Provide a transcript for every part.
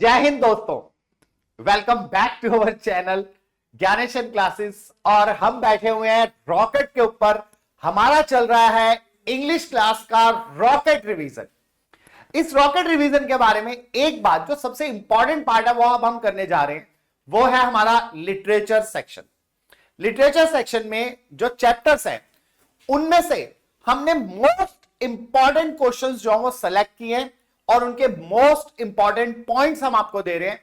जय हिंद दोस्तों, welcome back to our channel Gyaneshan classes. और हम बैठे हुए हैं रॉकेट के ऊपर। हमारा चल रहा है इंग्लिश क्लास का रॉकेट रिवीजन। इस रॉकेट रिवीजन के बारे में एक बात जो सबसे इंपॉर्टेंट पार्ट है वो अब हम करने जा रहे हैं, वो है हमारा लिटरेचर सेक्शन। लिटरेचर सेक्शन में जो चैप्टर्स हैं उनमें से हमने मोस्ट इंपॉर्टेंट क्वेश्चंस जो हैं वो सेलेक्ट किए हैं और उनके मोस्ट इंपॉर्टेंट पॉइंट्स हम आपको दे रहे हैं।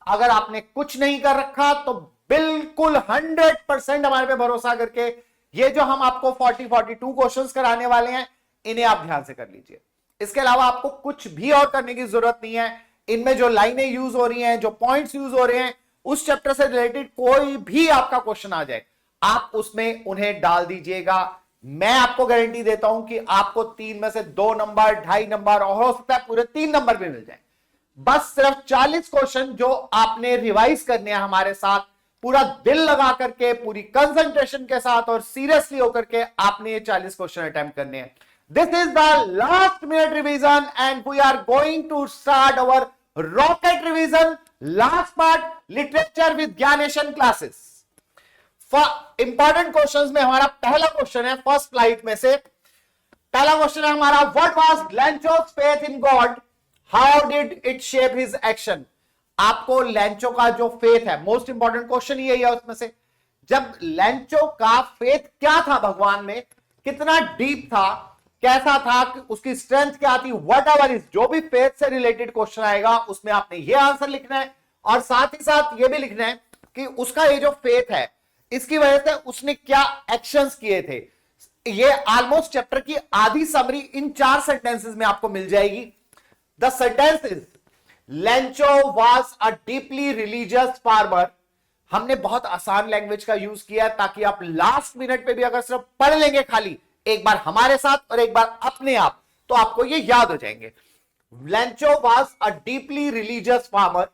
अगर आपने कुछ नहीं कर रखा तो बिल्कुल 100% हमारे पे भरोसा करके ये जो हम आपको 42 क्वेश्चंस कराने वाले हैं इन्हें आप ध्यान से कर लीजिए। इसके अलावा आपको कुछ भी और करने की जरूरत नहीं है। इनमें जो लाइनें यूज हो रही हैं, जो पॉइंट्स यूज हो रहे हैं, उस चैप्टर से रिलेटेड कोई भी आपका क्वेश्चन आ जाए आप उसमें उन्हें डाल दीजिएगा। मैं आपको गारंटी देता हूं कि आपको 3 में से 2 नंबर, 2.5 नंबर और हो सकता है पूरे 3 नंबर भी मिल जाए। बस सिर्फ 40 क्वेश्चन जो आपने रिवाइज करने हैं हमारे साथ, पूरा दिल लगा करके, पूरी कंसंट्रेशन के साथ और सीरियसली होकर के आपने ये 40 क्वेश्चन अटेम्प्ट करने हैं। This is the last minute revision and we are going to start our rocket revision last part, literature with Gyaneshan classes. Important questions में हमारा पहला क्वेश्चन है फर्स्ट फ्लाइट में से। पहला क्वेश्चन है हमारा, what was Lencho's faith in God, how did it shape his action. आपको लैंचो का जो फेथ है, मोस्ट इंपॉर्टेंट क्वेश्चन यही है उसमें से। जब लैंचो का फेथ क्या था भगवान में, कितना डीप था, कैसा था, उसकी स्ट्रेंथ क्या थी, वट एवर इज, जो भी फेथ से रिलेटेड क्वेश्चन आएगा उसमें आपने ये आंसर लिखना है और साथ ही साथ ये भी लिखना है कि उसका ये जो फेथ है इसकी वजह से उसने क्या एक्शंस किए थे। ये ऑलमोस्ट चैप्टर की आधी समरी इन 4 सेंटेंसेस में आपको मिल जाएगी। The sentence is, लैंचो was a deeply religious farmer. हमने बहुत आसान लैंग्वेज का यूज किया ताकि आप लास्ट मिनट पे भी अगर सिर्फ पढ़ लेंगे खाली एक बार हमारे साथ और एक बार अपने आप, तो आपको ये याद हो जाएंगे। लैंचो was a deeply religious farmer.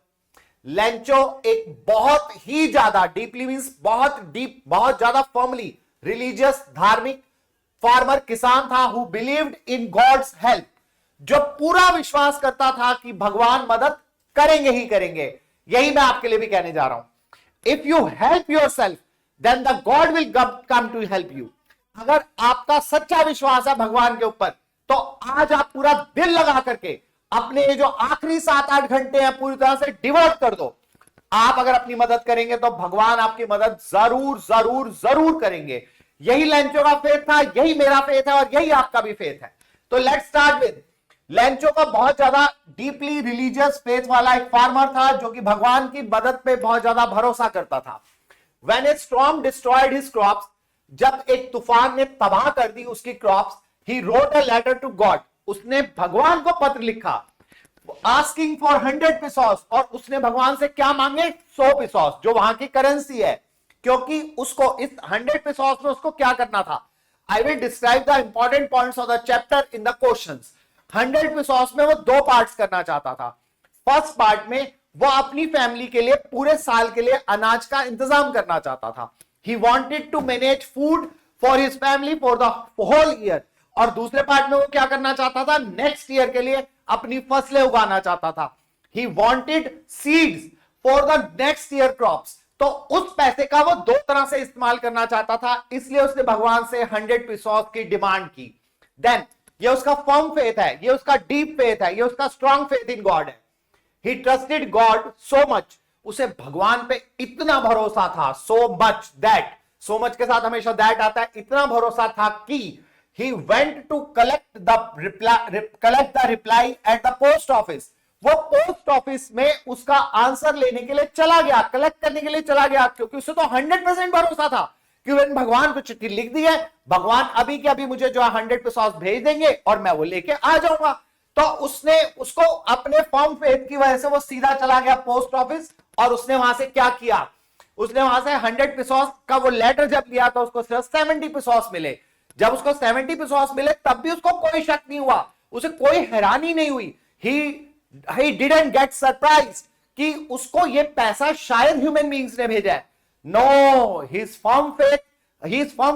लैंचो एक बहुत ही ज्यादा, डीपली मींस बहुत डीप, बहुत ज्यादा फर्मली रिलीजियस, धार्मिक फार्मर, किसान था, who believed in God's help, जो पूरा विश्वास करता था कि भगवान मदद करेंगे ही करेंगे। यही मैं आपके लिए भी कहने जा रहा हूं। If you help yourself then the God will come to help you. अगर आपका सच्चा विश्वास है भगवान के ऊपर तो आज आप पूरा दिल लगा करके अपने जो आखिरी 7-8 घंटे हैं पूरी तरह से डिवोट कर दो। आप अगर अपनी मदद करेंगे तो भगवान आपकी मदद जरूर जरूर जरूर करेंगे। यही लैंचो का फेथ था, यही मेरा फेथ है और यही आपका भी फेथ है। तो लेट्स स्टार्ट विद, लैंचो का बहुत ज्यादा डीपली रिलीजियस फेथ वाला एक फार्मर था जो कि भगवान की मदद पे बहुत ज्यादा भरोसा करता था। When a storm destroyed his crops, जब एक तूफान ने तबाह कर दी उसकी crops, he wrote a letter to God, उसने भगवान को पत्र लिखा, आस्किंग फॉर 100 पिसोस, और उसने भगवान से क्या मांगे, 100 पिसोस, जो वहां की करेंसी है, क्योंकि उसको इस 100 पिसोस में उसको क्या करना था। I will describe the important points of the chapter in the questions. 100 पिसोस में वो 2 पार्ट्स करना चाहता था। फर्स्ट पार्ट में वो अपनी फैमिली के लिए पूरे साल के लिए अनाज का इंतजाम करना चाहता था। He wanted to manage food for his family for the whole year. और दूसरे पार्ट में वो क्या करना चाहता था, नेक्स्ट ईयर के लिए अपनी फसलें उगाना चाहता था। He wanted seeds for the next year crops. तो उस पैसे का वो 2 तरह से इस्तेमाल करना चाहता था, इसलिए उसने भगवान से 100 पिसोस की डिमांड की। देन ये उसका फर्म फेथ है, ये उसका डीप फेथ है, ये उसका स्ट्रॉन्ग फेथ इन गॉड है। He trusted God so much, उसे भगवान पे इतना भरोसा था, so much that, so much के साथ हमेशा that आता है, इतना भरोसा था कि he went to collect the reply at the post office। वो पोस्ट ऑफिस में उसका आंसर लेने के लिए चला गया, कलेक्ट करने के लिए चला गया, क्योंकि उसे तो 100% भरोसा था कि भगवान को चिट्ठी लिख दी है, भगवान अभी के अभी मुझे जो 100 पिसोस भेज देंगे और मैं वो लेके आ जाऊंगा। तो उसने उसको अपने फर्म फेथ की वजह से वो सीधा चला गया पोस्ट ऑफिस और उसने वहां से क्या किया, उसने वहां से 100 पिसोस का वो लेटर जब लिया तो उसको सिर्फ 70 पिसोस मिले। जब उसको 70 पिसोस मिले तब भी उसको कोई शक नहीं हुआ, उसे कोई हैरानी नहीं हुई। he didn't get surprised कि उसको ये पैसा शायद ह्यूमन बीइंग्स ने भेजा है। No, his firm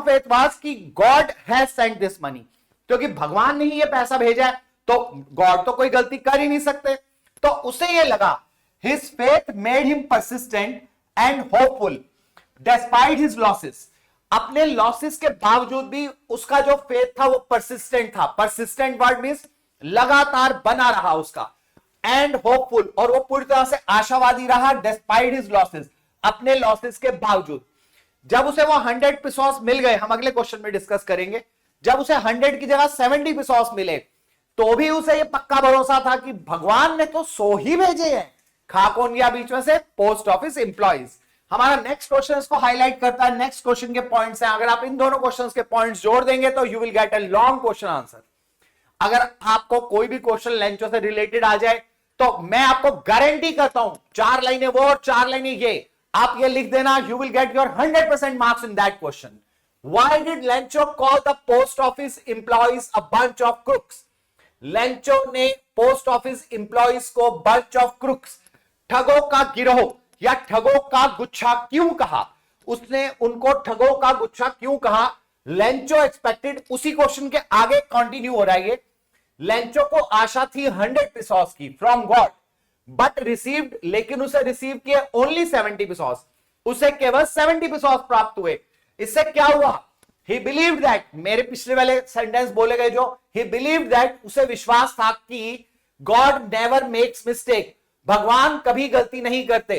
faith was कि God has sent this money, क्योंकि भगवान ने ही ये पैसा भेजा है तो गॉड तो कोई गलती कर ही नहीं सकते। तो उसे ये लगा his faith made him persistent and hopeful despite his losses. अपने लॉसेस के बावजूद भी उसका जो फेथ था वो परसिस्टेंट था। परसिस्टेंट वर्ड मींस लगातार बना रहा उसका, एंड होपफुल, और वो पूरी तरह से आशावादी रहा डिस्पाइट हिज लॉसेस, अपने लॉसेस के बावजूद। जब उसे वो 100 पिसोस मिल गए, हम अगले क्वेश्चन में डिस्कस करेंगे, जब उसे 100 की जगह 70 पिसोस मिले तो भी उसे ये पक्का भरोसा था कि भगवान ने तो 100 ही भेजे हैं। खा कौन गया बीच में से? Post office employees. हमारा नेक्स्ट क्वेश्चन इसको हाईलाइट करता है। नेक्स्ट क्वेश्चन के पॉइंट्स हैं, अगर आप इन दोनों क्वेश्चंस के पॉइंट्स जोड़ देंगे तो you will get a long question answer. अगर आपको कोई भी क्वेश्चन लेंचो से रिलेटेड आ जाए तो मैं आपको गारंटी करता हूं 4 लाइनें वो और 4 लाइनें ये, आप ये लिख देना, you will get your 100% marks in that question. Why did Lencho call the post office employees a bunch of crooks? Lencho ने पोस्ट ऑफिस एम्प्लॉइज को बंच ऑफ क्रुक्स, ठगों का गिरोह या ठगों का गुच्छा क्यों कहा? उसने उनको ठगों का गुच्छा क्यों कहा? लेंचो एक्सपेक्टेड, उसी क्वेश्चन के आगे कंटिन्यू हो रहा है ये। लेंचो को आशा थी 100 पिसोस की फ्रॉम गॉड, बट रिसीव्ड, लेकिन उसे रिसीव किए ओनली 70 पिसोस, उसे केवल 70 पिसोस प्राप्त हुए। इससे क्या हुआ? ही बिलीव्ड दैट, मेरे पिछले वाले सेंटेंस बोले गए जो, ही बिलीव्ड दैट, उसे विश्वास था कि गॉड नेवर मेक्स मिस्टेक, भगवान कभी गलती नहीं करते,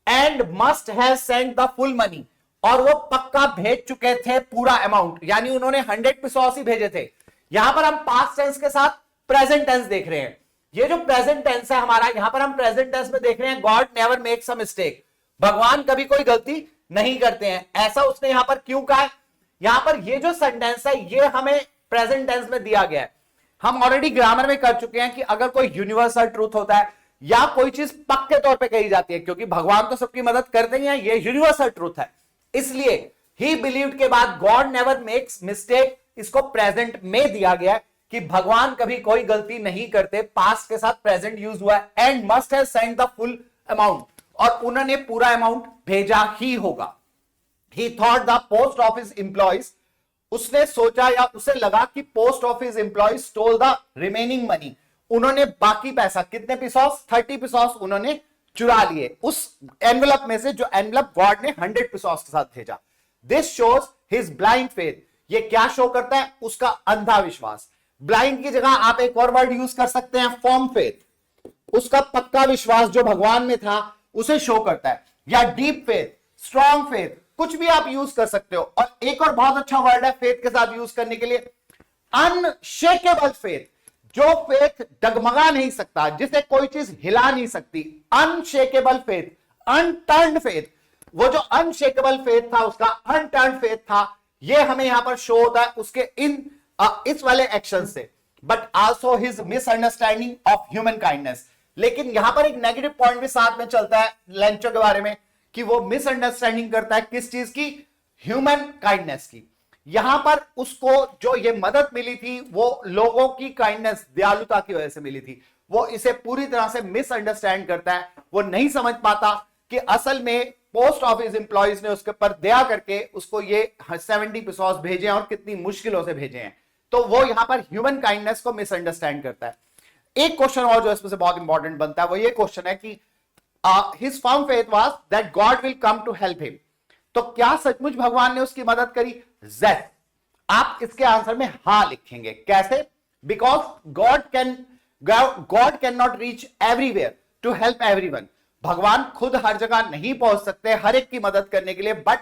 and must have sent the full money, और वो पक्का भेज चुके थे पूरा अमाउंट, यानी उन्होंने 100 पिसोस ही भेजे थे। यहां पर हम पास्ट टेंस के साथ प्रेजेंट टेंस देख रहे हैं। ये जो प्रेजेंट टेंस है हमारा, यहां पर हम प्रेजेंट टेंस में देख रहे हैं God never makes a mistake, भगवान कभी कोई गलती नहीं करते हैं। ऐसा उसने यहां पर क्यों कहा है? यहां पर ये जो सेंटेंस है ये हमें प्रेजेंट टेंस में दिया गया है। हम ऑलरेडी ग्रामर में कर चुके हैं कि अगर कोई यूनिवर्सल ट्रूथ होता है या कोई चीज पक्के तौर पे कही जाती है, क्योंकि भगवान तो सबकी मदद करते ही हैं, ये यूनिवर्सल ट्रूथ है, इसलिए ही बिलीव्ड के बाद गॉड नेवर मेक्स मिस्टेक, इसको प्रेजेंट में दिया गया कि भगवान कभी कोई गलती नहीं करते, पास्ट के साथ प्रेजेंट यूज हुआ है, and must have sent the full amount, और उन्होंने पूरा अमाउंट भेजा ही होगा। ही thought the post office employees, उसने सोचा या उसे लगा कि post office employees stole the remaining money, उन्होंने बाकी पैसा, कितने पिसोस? 30 पिसोस उन्होंने चुरा लिए उस एनवेलप में से, जो एनवेलप गॉड ने 100 पिसोस के साथ भेजा। This shows his blind faith, ये क्या शो करता है? उसका अंधा विश्वास। ब्लाइंड की जगह आप एक और वर्ड यूज कर सकते हैं, फर्म फेथ, उसका पक्का विश्वास जो भगवान में था उसे शो करता है, या डीप फेथ, स्ट्रॉन्ग फेथ, कुछ भी आप यूज कर सकते हो। और एक और बहुत अच्छा वर्ड है फेथ के साथ यूज करने के लिए, अनशेकेबल फेथ, जो फेथ डगमगा नहीं सकता, जिसे कोई चीज हिला नहीं सकती, अनशेकेबल फेथ, अनटर्न्ड फेथ। वो जो अनशेकेबल फेथ था उसका अनटर्न्ड फेथ था, ये हमें यहां पर शो होता है उसके इस वाले एक्शन से। But also his misunderstanding of human kindness, लेकिन यहां पर एक नेगेटिव पॉइंट भी साथ में चलता है लेंचो के बारे में, कि वो मिसअंडरस्टैंडिंग करता है किस चीज की? ह्यूमन काइंडनेस की। यहां पर उसको जो ये मदद मिली थी वो लोगों की काइंडनेस, दयालुता की वजह से मिली थी। वो इसे पूरी तरह से मिसअंडरस्टैंड करता है, वो नहीं समझ पाता कि असल में पोस्ट ऑफिस एम्प्लॉइज ने उसके ऊपर दया करके उसको ये 70 पिसोस भेजे हैं और कितनी मुश्किलों से भेजे हैं। तो वो यहां पर ह्यूमन काइंडनेस को मिसअंडरस्टैंड करता है। एक क्वेश्चन और जो इसमें से बहुत इंपॉर्टेंट बनता है वो ये क्वेश्चन है कि his firm faith was that God will come to help him, तो क्या सचमुच भगवान ने उसकी मदद करी? ज़ेस, आप इसके आंसर में हां लिखेंगे। कैसे? Because God can not reach everywhere to help everyone, भगवान खुद हर जगह नहीं पहुंच सकते हर एक की मदद करने के लिए, but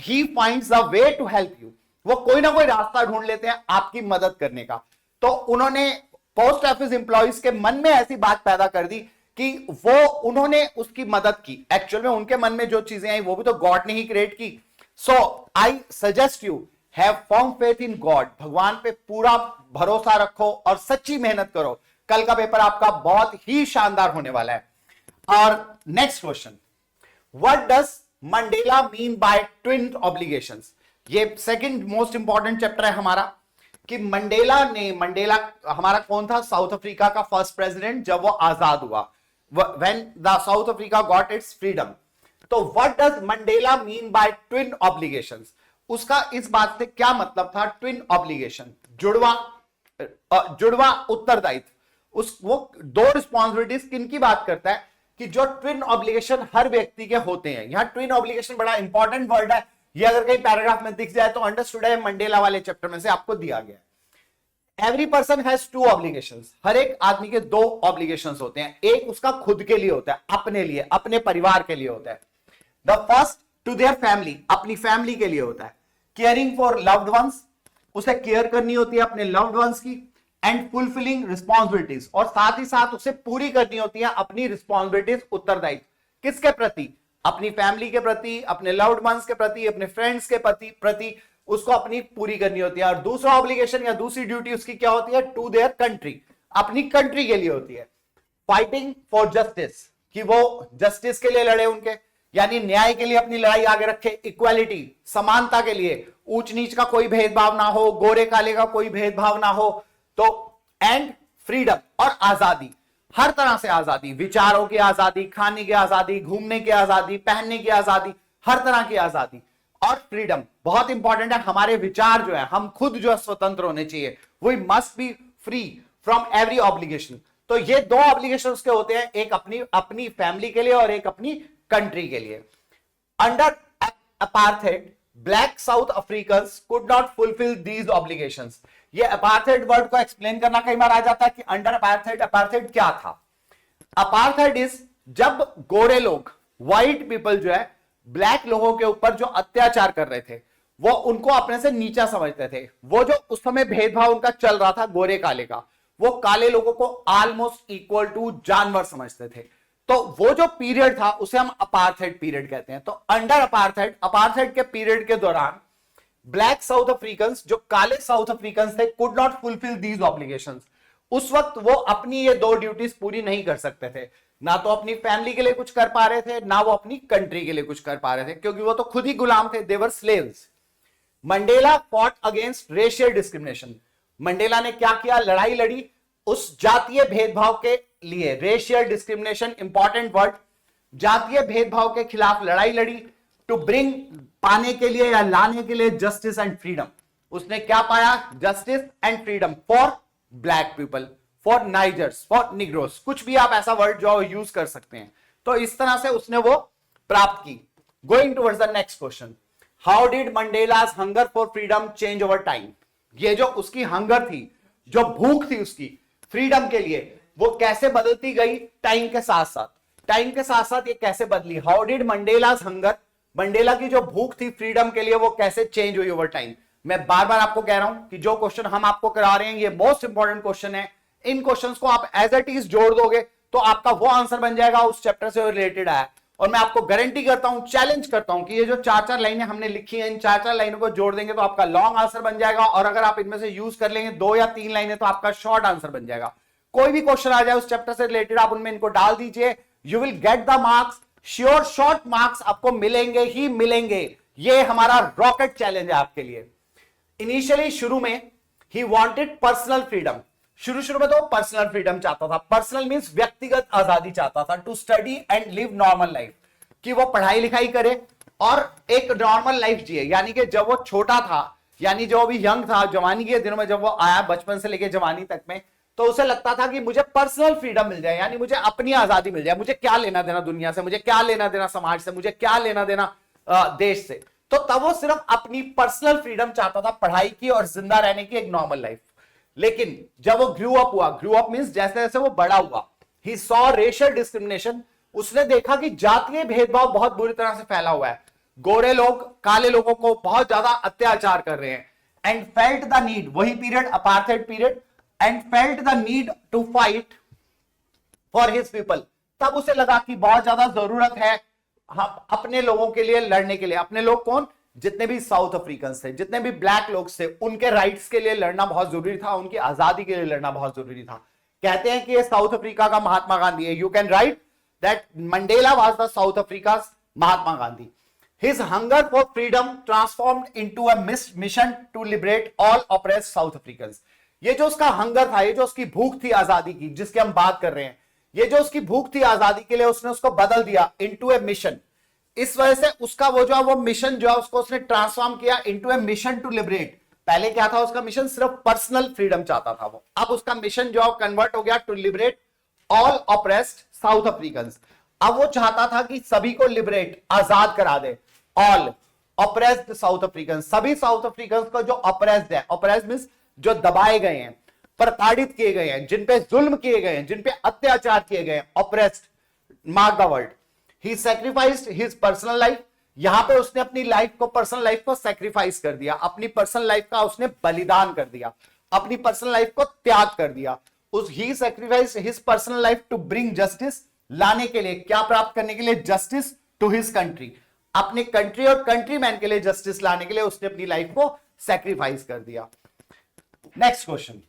he finds the way to help you, वो कोई ना कोई रास्ता ढूंढ लेते हैं आपकी मदद करने का। तो उन्होंने पोस्ट ऑफिस एम्प्लॉइज के मन में ऐसी बात पैदा कर दी कि उन्होंने उसकी मदद की। एक्चुअल में उनके मन में जो चीजें आई वो भी तो गॉड ने ही क्रिएट की। So I suggest you have firm faith in God, भगवान पे पूरा भरोसा रखो और सच्ची मेहनत करो, कल का पेपर आपका बहुत ही शानदार होने वाला है। और next question, what does Mandela mean by twin obligations? ये सेकंड मोस्ट इंपॉर्टेंट चैप्टर है हमारा, कि मंडेला हमारा कौन था? साउथ अफ्रीका का फर्स्ट प्रेसिडेंट जब वो आजाद हुआ, when the South Africa got its freedom. तो what does Mandela mean by twin obligations? उसका इस बात से क्या मतलब था? ट्विन ऑब्लिगेशन, जुड़वा उत्तरदायित्व। वो दो रिस्पॉन्सिबिलिटीज किन की बात करता है? कि जो ट्विन ऑब्लिगेशन हर व्यक्ति के होते हैं, यहां ट्विन ऑब्लिगेशन बड़ा इंपॉर्टेंट वर्ड है, ये अगर कहीं पैराग्राफ में दिख जाए तो अंडरस्टूड है, मंडेला वाले चैप्टर में से आपको दिया गया है। Every person has two obligations, हर एक आदमी के दो ऑब्लिगेशंस होते हैं, एक उसका खुद के लिए होता है, अपने लिए, अपने परिवार के लिए होता है। The first to their family, अपनी फैमिली के लिए होता है। केयरिंग फॉर लव्ड वंस, उसे केयर करनी होती है अपने लव्ड वंस की। एंड फुलफिलिंग रिस्पॉन्सिबिलिटीज, और साथ ही साथ उसे पूरी करनी होती है अपनी रिस्पॉन्सिबिलिटीज, उत्तरदायित्व किसके प्रति, अपनी फैमिली के प्रति, अपने लव्ड वंस के प्रति, अपने फ्रेंड्स के प्रति उसको अपनी पूरी करनी होती है। और दूसरा ऑब्लिगेशन या दूसरी ड्यूटी उसकी क्या होती है, टू देयर कंट्री, अपनी कंट्री के लिए होती है। फाइटिंग फॉर जस्टिस, कि वो जस्टिस के लिए लड़े, उनके यानी न्याय के लिए अपनी लड़ाई आगे रखे। इक्वालिटी, समानता के लिए, ऊंच नीच का कोई भेदभाव ना हो, गोरे काले का कोई भेदभाव ना हो। तो एंड फ्रीडम, और आजादी, हर तरह से आजादी, विचारों की आजादी, खाने की आजादी, घूमने की आजादी, पहनने की आजादी, हर तरह की आजादी। और फ्रीडम बहुत इंपॉर्टेंट है, हमारे विचार जो है, हम खुद जो है स्वतंत्र होने चाहिए, we must be free from every obligation. तो ये दो ऑब्लिगेशन उसके होते हैं, एक अपनी फैमिली के लिए और एक अपनी कंट्री के लिए। Under apartheid black south Africans could not fulfil these obligations. ये अपार्थेड वर्ड को एक्सप्लेन करना कई बार आ जाता है कि अंडर अपार्थेड, अपार्थेड क्या था। अपार्थेड इज जब गोरे लोग, व्हाइट पीपल जो है, ब्लैक लोगों के ऊपर जो अत्याचार कर रहे थे, वो उनको अपने से नीचा समझते थे। वो जो उस समय भेदभाव उनका चल रहा था गोरे काले का, वो काले लोगों को ऑलमोस्ट इक्वल टू जानवर समझते थे। तो वो जो पीरियड था उसे हम अपार्थेड पीरियड कहते हैं। तो अंडर अपार्थेड, अपार्थेड के पीरियड के दौरान ब्लैक साउथ अफ्रीकन्स, जो काले साउथ अफ्रीकन्स थे, could not fulfil these obligations. उस वक्त वो अपनी ये दो ड्यूटीज पूरी नहीं कर सकते थे, ना तो अपनी फैमिली के लिए कुछ कर पा रहे थे, ना वो अपनी कंट्री के लिए कुछ कर पा रहे थे, क्योंकि वो तो खुद ही गुलाम थे, they were slaves. Mandela fought against racial discrimination. Mandela ने क्या किया, लड़ाई लड़ी उस जातीय भेदभाव के लिए। रेशियल डिस्क्रिमिनेशन इंपॉर्टेंट वर्ड, जातीय भेदभाव के खिलाफ लड़ाई लड़ी। टू ब्रिंग, पाने के लिए या लाने के लिए, जस्टिस एंड फ्रीडम। उसने क्या पाया, justice and freedom for black people, for Nigers, for negroes, कुछ भी आप ऐसा वर्ड जो यूज कर सकते हैं। तो इस तरह से उसने वो प्राप्त की। Going towards the next question, how did Mandela's hunger for freedom change over time. ये जो उसकी हंगर थी, जो भूख थी उसकी फ्रीडम के लिए, वो कैसे बदलती गई टाइम के साथ साथ। टाइम के साथ साथ ये कैसे बदली, how did Mandela's hunger, Mandela की जो भूख थी फ्रीडम के लिए, वो कैसे चेंज हुई ओवर टाइम। मैं बार बार आपको कह रहा हूं कि जो क्वेश्चन हम आपको करा रहे हैं ये मोस्ट इंपॉर्टेंट क्वेश्चन है। इन क्वेश्चंस को आप एज इट इज जोड़ दोगे तो आपका वो आंसर बन जाएगा उस चैप्टर से रिलेटेड है। और मैं आपको गारंटी करता हूं, चैलेंज करता हूं कि ये जो चार चार लाइनें हमने लिखी हैं, इन चार चार लाइनों को जोड़ देंगे तो आपका लॉन्ग आंसर बन जाएगा। और अगर आप इनमें से यूज कर लेंगे 2 या 3 लाइनें तो आपका शॉर्ट आंसर बन जाएगा। कोई भी क्वेश्चन आ जाए उस चैप्टर से रिलेटेड, आप उनमें इनको डाल दीजिए, you will get the marks, sure short marks आपको मिलेंगे ही मिलेंगे। ये हमारा रॉकेट चैलेंज है आपके लिए। इनिशियली शुरू में ही वांटेड पर्सनल फ्रीडम, शुरू में तो पर्सनल फ्रीडम चाहता था। पर्सनल मींस व्यक्तिगत आजादी चाहता था। To study and live normal life, कि वो पढ़ाई लिखाई करे और एक नॉर्मल लाइफ जिए। यानी कि जब वो छोटा था, यानी जो अभी यंग था, जवानी के दिनों में जब वो आया, बचपन से लेकर जवानी तक में, तो उसे लगता था कि मुझे पर्सनल फ्रीडम मिल जाए, यानी मुझे अपनी आजादी मिल जाए। मुझे क्या लेना देना दुनिया से, मुझे क्या लेना देना समाज से, मुझे क्या लेना देना देश से। तो तब वो सिर्फ अपनी पर्सनल फ्रीडम चाहता था, पढ़ाई की और जिंदा रहने की, एक नॉर्मल लाइफ। लेकिन जब वो ग्रू अप हुआ, ग्रू अप मींस जैसे जैसे वो बड़ा हुआ, ही सॉ रेशियल डिस्क्रिमिनेशन, उसने देखा कि जातीय भेदभाव बहुत बुरी तरह से फैला हुआ है। गोरे लोग काले लोगों को बहुत ज्यादा अत्याचार कर रहे हैं। एंड फेल्ट द नीड, वही period apartheid period, and felt the need to fight for his people. तब उसे लगा कि बहुत ज्यादा जरूरत है अपने लोगों के लिए लड़ने के लिए। अपने लोग कौन, जितने भी साउथ अफ्रीकन थे, जितने भी ब्लैक लोग थे, उनके राइट्स के लिए लड़ना बहुत जरूरी था, उनकी आजादी के लिए लड़ना बहुत जरूरी था। कहते हैं कि ये साउथ अफ्रीका का महात्मा गांधी है। You can write that Mandela was the South Africa Mahatma Gandhi. His hunger for freedom transformed into a mission to liberate all oppressed South Africans. ये जो उसका हंगर था, ये जो उसकी भूख थी आजादी की, जिसकी हम बात कर रहे हैं, ये जो उसकी भूख थी आजादी के लिए, उसने उसको बदल दिया into a mission। इस वजह से उसका वो जो है वो मिशन जो है उसको उसने ट्रांसफॉर्म किया into a mission to liberate। पहले क्या था उसका मिशन, सिर्फ पर्सनल फ्रीडम चाहता था वो। अब उसका मिशन जो है कन्वर्ट हो गया to liberate all oppressed South Africans. अब वो चाहता था कि सभी को लिबरेट, आजाद करा दे। ऑल ऑप्रेस्ड साउथ अफ्रीकन, सभी साउथ अफ्रीकन को जो ऑप्रेस्ड है, ऑप्रेस्ड मींस जो दबाए गए हैं, प्रताड़ित किए गए हैं, जिन पे जुल्म किए गए हैं, जिन पे अत्याचार किए गए हैं, oppressed, mark the word. He sacrificed his personal life, यहां पे उसने अपनी लाइफ को, पर्सनल लाइफ को सैक्रिफाइस कर दिया, अपनी पर्सनल लाइफ का उसने बलिदान कर दिया, अपनी पर्सनल लाइफ को त्याग कर दिया। उस ही sacrifice his personal life to bring justice, लाने के लिए, क्या प्राप्त करने के लिए, जस्टिस टू हिज कंट्री, अपने कंट्री और कंट्री मैन के लिए जस्टिस लाने के लिए उसने अपनी लाइफ को सैक्रिफाइस कर दिया। Next question,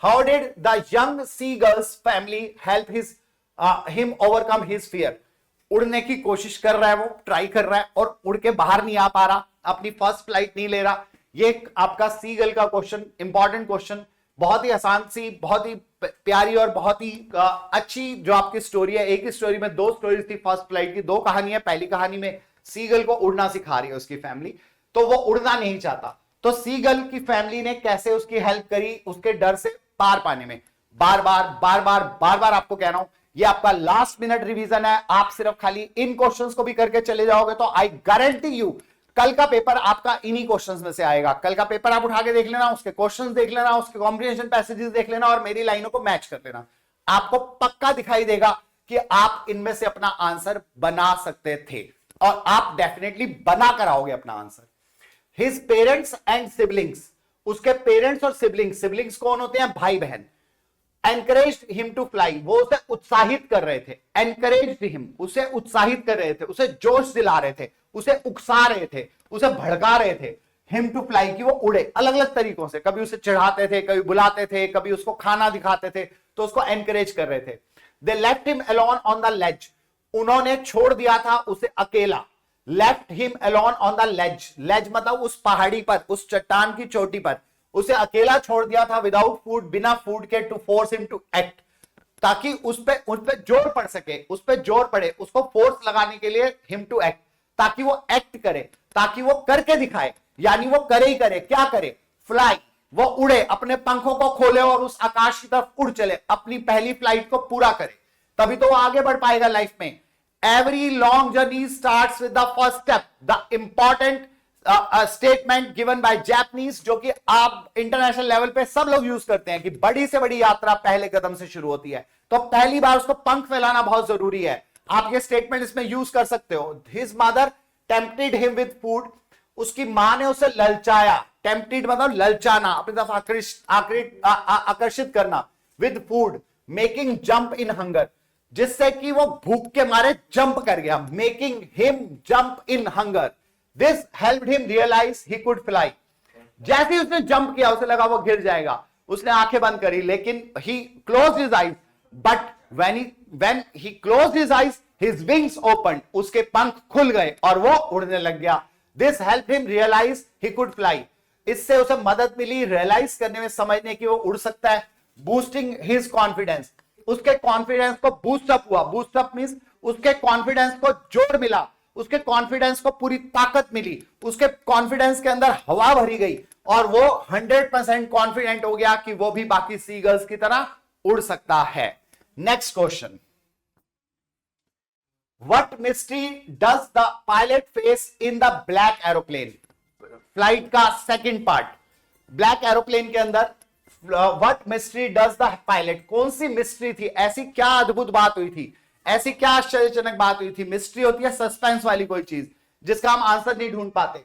how did the young seagull's family help him overcome his fear. उड़ने की कोशिश कर रहा है, वो ट्राई कर रहा है और उड़ के बाहर नहीं आ पा रहा, अपनी फर्स्ट फ्लाइट नहीं ले रहा। ये आपका सी गर्ल का क्वेश्चन, इंपॉर्टेंट क्वेश्चन, बहुत ही आसान सी, बहुत ही प्यारी और बहुत ही अच्छी जो आपकी स्टोरी है। एक ही स्टोरी में दो स्टोरीज थी फर्स्ट फ्लाइट की, दो कहानी है। पहली कहानी में सी गर्ल को उड़ना सिखा रही है उसकी फैमिली, तो वो उड़ना नहीं चाहता, तो सी गर्ल की फैमिली ने कैसे उसकी हेल्प करी उसके डर से पार पाने में। बार बार आपको कह रहा हूं, ये आपका लास्ट मिनट रिवीजन है, आप सिर्फ खाली इन क्वेश्चंस को भी करके चले जाओगे तो आई गारंटी यू कल का पेपर आपका इन्हीं क्वेश्चंस में से आएगा। कल का पेपर आप उठा के देख लेना, उसके क्वेश्चंस देख लेना, उसके कॉम्प्रिहेंशन पैसेजेस देख लेना और मेरी लाइनों को मैच कर लेना, आपको पक्का दिखाई देगा कि आप इनमें से अपना आंसर बना सकते थे और आप डेफिनेटली बना कर आओगे अपना answer. His parents and siblings, उसके पेरेंट्स और सिबलिंग्स, सिबलिंग्स कौन होते हैं, भाई बहन। एनकरेज्ड हिम टू फ्लाई, वो उसे उत्साहित कर रहे थे, एनकरेज्ड हिम, उसे उत्साहित कर रहे थे, उसे जोश दिला रहे थे, उसे उकसा रहे थे, उसे भड़का रहे थे, हिम टू फ्लाई, कि वो उड़े अलग अलग तरीकों से, कभी उसे चढ़ाते थे, कभी बुलाते थे, कभी उसको खाना दिखाते थे, तो उसको एनकरेज कर रहे थे। They left him alone on the ledge, उन्होंने छोड़ दिया था उसे अकेला। Left him alone on the ledge, ledge मतलब उस पहाड़ी पर, उस चट्टान की चोटी पर उसे अकेला छोड़ दिया था, विदाउट फूड, बिना फूड के, to force him to act, ताकि उस पे जोर पड़ सके, उस पे जोर पड़े, उसको फोर्स लगाने के लिए, हिम टू एक्ट, ताकि वो एक्ट करे, ताकि वो करके दिखाए, यानी वो करे ही करे, क्या करे, फ्लाई, वो उड़े, अपने पंखों को खोले और उस आकाश की तरफ उड़ चले, अपनी पहली फ्लाइट को पूरा करे, तभी तो वो आगे बढ़ पाएगा लाइफ में। Every long journey starts with the first step, the important statement given by Japanese, जो कि आप इंटरनेशनल लेवल पे सब लोग यूज करते हैं कि बड़ी से बड़ी यात्रा पहले कदम से शुरू होती है, तो पहली बार उसको पंख फैलाना बहुत जरूरी है। आप ये स्टेटमेंट इसमें यूज कर सकते हो। His mother tempted him with food, उसकी मां ने उसे ललचाया, टेम्प्टेड मतलब ललचाना, अपनी तरफ आकर्षित करना, with food, making jump in hunger, जिससे कि वो भूख के मारे जंप कर गया, making him jump in hunger. This helped him realize he could fly. जैसे ही उसने जंप किया उसे लगा वो गिर जाएगा, उसने आंखें बंद करी, लेकिन he closed his eyes, but when he closed his eyes, his wings opened, उसके पंख खुल गए और वो उड़ने लग गया। This helped him realize he could fly. इससे उसे मदद मिली रियलाइज करने में, समझने की वो उड़ सकता है। Boosting his confidence, उसके कॉन्फिडेंस को बूस्टअप हुआ, बूस्टअप मींस उसके कॉन्फिडेंस को जोर मिला, उसके कॉन्फिडेंस को पूरी ताकत मिली, उसके कॉन्फिडेंस के अंदर हवा भरी गई और वो 100% कॉन्फिडेंट हो गया कि वो भी बाकी सी गर्ल्स की तरह उड़ सकता है। Next question, what mystery does the pilot face in the black aeroplane. Flight का सेकंड पार्ट, ब्लैक एरोप्लेन के अंदर what mystery does the pilot, कौन सी मिस्ट्री थी, ऐसी क्या अद्भुत बात हुई थी, ऐसी क्या आश्चर्यजनक बात हुई थी। मिस्ट्री होती है सस्पेंस वाली कोई चीज जिसका हम आंसर नहीं ढूंढ पाते,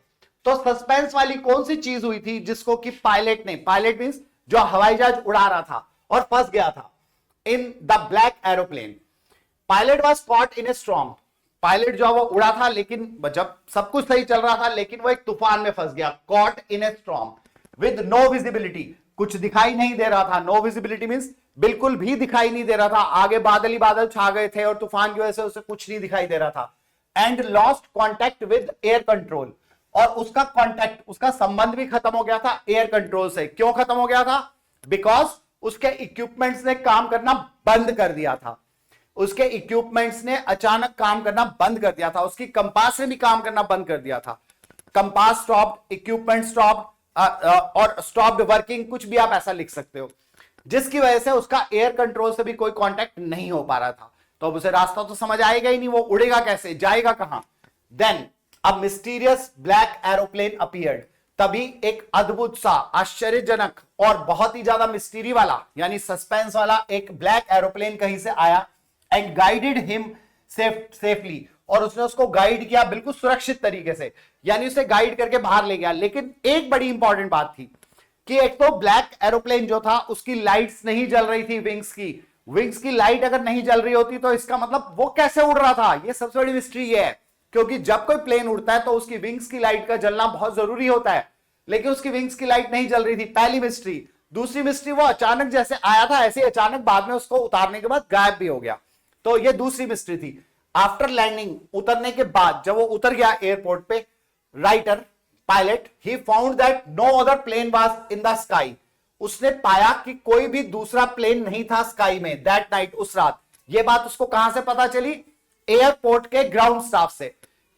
तो सस्पेंस वाली कौन सी चीज हुई थी जिसको कि पायलट ने, पायलट मींस जो हवाई जहाज उड़ा रहा था और फंस गया था in the black aeroplane. Pilot was cot in a storm, pilot जो वो उड़ा था, लेकिन जब सब कुछ सही चल रहा था, लेकिन वो एक तूफान में फंस गया, caught in a storm with no visibility, कुछ दिखाई नहीं दे रहा था। नो विजिबिलिटी मींस बिल्कुल भी दिखाई नहीं दे रहा था, आगे बादल ही बादल छा गए थे और तूफान की वजह से उसे कुछ नहीं दिखाई दे रहा था। And lost contact with air control, और उसका कॉन्टैक्ट, उसका संबंध भी खत्म हो गया था एयर कंट्रोल से। क्यों खत्म हो गया था? बिकॉज उसके इक्विपमेंट्स ने काम करना बंद कर दिया था, उसके इक्विपमेंट्स ने अचानक काम करना बंद कर दिया था, उसकी कंपास ने भी काम करना बंद कर दिया था। कंपास स्टॉप्ड, इक्विपमेंट स्टॉप्ड और स्टॉप्ड वर्किंग, कुछ भी आप ऐसा लिख सकते हो, जिसकी वजह से उसका एयर कंट्रोल से भी कोई कांटेक्ट नहीं हो पा रहा था। तो अब उसे रास्ता तो समझ आएगा ही नहीं, वो उड़ेगा कैसे, जाएगा कहां। Then a mysterious black aeroplane appeared, तभी एक अद्भुत सा, आश्चर्यजनक और बहुत ही ज्यादा मिस्टीरी वाला यानी सस्पेंस वाला एक ब्लैक एरोप्लेन कहीं से आया एंड गाइडेड हिम सेफली, और उसने उसको गाइड किया बिल्कुल सुरक्षित तरीके से, यानी उसे गाइड करके बाहर ले गया। लेकिन एक बड़ी इंपॉर्टेंट बात थी कि एक तो ब्लैक एरोप्लेन जो था उसकी लाइट्स नहीं जल रही थी, विंग्स की लाइट अगर नहीं जल रही होती तो इसका मतलब वो कैसे उड़ रहा था, ये सबसे बड़ी मिस्ट्री ये है। क्योंकि जब कोई प्लेन उड़ता है तो उसकी विंग्स की लाइट का जलना बहुत जरूरी होता है, लेकिन उसकी विंग्स की लाइट नहीं जल रही थी, पहली मिस्ट्री। दूसरी मिस्ट्री, वो अचानक जैसे आया था ऐसे अचानक बाद में उसको उतारने के बाद गायब भी हो गया, तो ये दूसरी मिस्ट्री थी। आफ्टर लैंडिंग, उतरने के बाद जब वो उतर गया एयरपोर्ट पे, writer pilot he found that no other plane was in the sky, उसने पाया कि कोई भी दूसरा प्लेन नहीं था स्काई में दैट नाइट, उस रात। ये बात उसको कहां से पता चली, एयरपोर्ट के ग्राउंड स्टाफ से।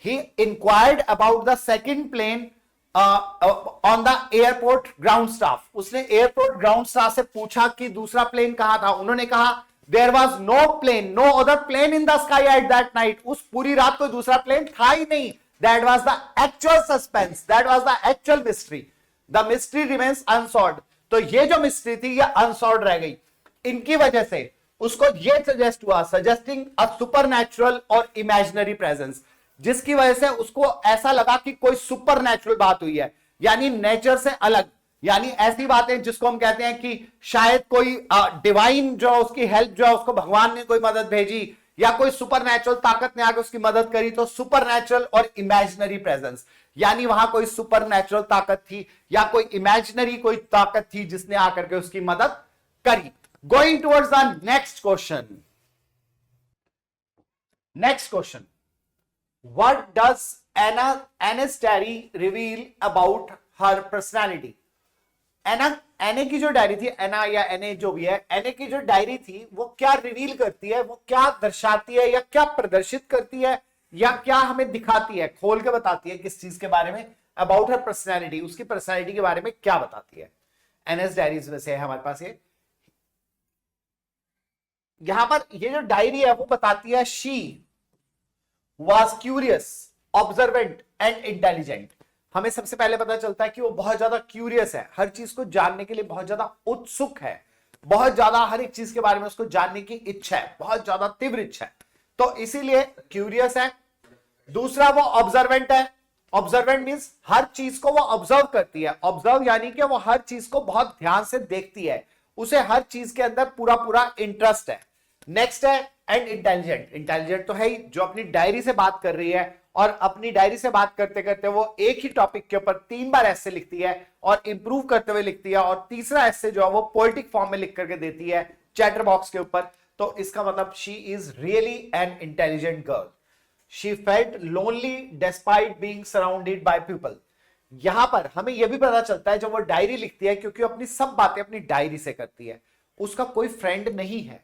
He inquired about the second plane on the airport ground staff, उसने एयरपोर्ट ग्राउंड स्टाफ से पूछा कि दूसरा प्लेन कहां था। उन्होंने कहा there was no plane, no other plane in the sky at that night, उस पूरी रात कोई दूसरा प्लेन था ही नहीं। That was the actual suspense, that was the actual mystery, the mystery remains unsolved. तो ये जो मिस्ट्री थी ये अनसॉल्व्ड रह गई। इनकी वजह से उसको ये सजेस्ट हुआ, सजेस्टिंग अ सुपरनैचुरल और इमेजिनरी प्रेजेंस, जिसकी वजह से उसको ऐसा लगा कि कोई सुपरनैचुरल बात हुई है, यानी नेचर से अलग, यानी ऐसी बातें जिसको हम कहते हैं कि शायद कोई डिवाइन जो उसकी हेल्प जो है उसको भगवान ने कोई मदद भेजी, या कोई सुपरनैचुरल ताकत ने आकर उसकी मदद करी। तो सुपरनैचुरल और इमेजिनरी प्रेजेंस, यानी वहां कोई सुपरनैचुरल ताकत थी या कोई इमेजिनरी कोई ताकत थी जिसने आकर के उसकी मदद करी। Going towards the next question. Next question, what does Anne's diary reveal about her personality. Anne की जो डायरी थी, एना या एने जो भी है, एने की जो डायरी थी वो क्या रिवील करती है, वो क्या दर्शाती है या क्या प्रदर्शित करती है या क्या हमें दिखाती है, खोल के बताती है किस चीज के बारे में, अबाउट हर पर्सनैलिटी, उसकी पर्सनैलिटी के बारे में क्या बताती है। एनएस डायरीज में से है हमारे पास ये, यहां पर ये जो डायरी है वो बताती है she was curious, observant and intelligent. हमें सबसे पहले पता चलता है कि वो बहुत ज्यादा क्यूरियस है, हर चीज को जानने के लिए बहुत ज्यादा उत्सुक है, बहुत ज्यादा हर एक चीज के बारे में उसको जानने की इच्छा है, बहुत ज्यादा तीव्र इच्छा है, तो इसीलिए क्यूरियस है। दूसरा वो ऑब्जर्वेंट है, ऑब्जर्वेंट मींस हर चीज को वो ऑब्जर्व करती है, ऑब्जर्व यानी कि वो हर चीज को बहुत ध्यान से देखती है, उसे हर चीज के अंदर पूरा पूरा इंटरेस्ट है। नेक्स्ट है एंड इंटेलिजेंट, इंटेलिजेंट तो है ही, जो अपनी डायरी से बात कर रही है और अपनी डायरी से बात करते करते वो एक ही टॉपिक के ऊपर 3 बार ऐसे लिखती है और इंप्रूव करते हुए लिखती है, और तीसरा ऐसे जो है वो पोएटिक फॉर्म में लिख करके देती है चैटर बॉक्स के ऊपर। तो इसका मतलब she is really an intelligent girl. She felt lonely despite being surrounded by people. यहां पर हमें यह भी पता चलता है जब वो डायरी लिखती है, क्योंकि अपनी सब बातें अपनी डायरी से करती है, उसका कोई फ्रेंड नहीं है।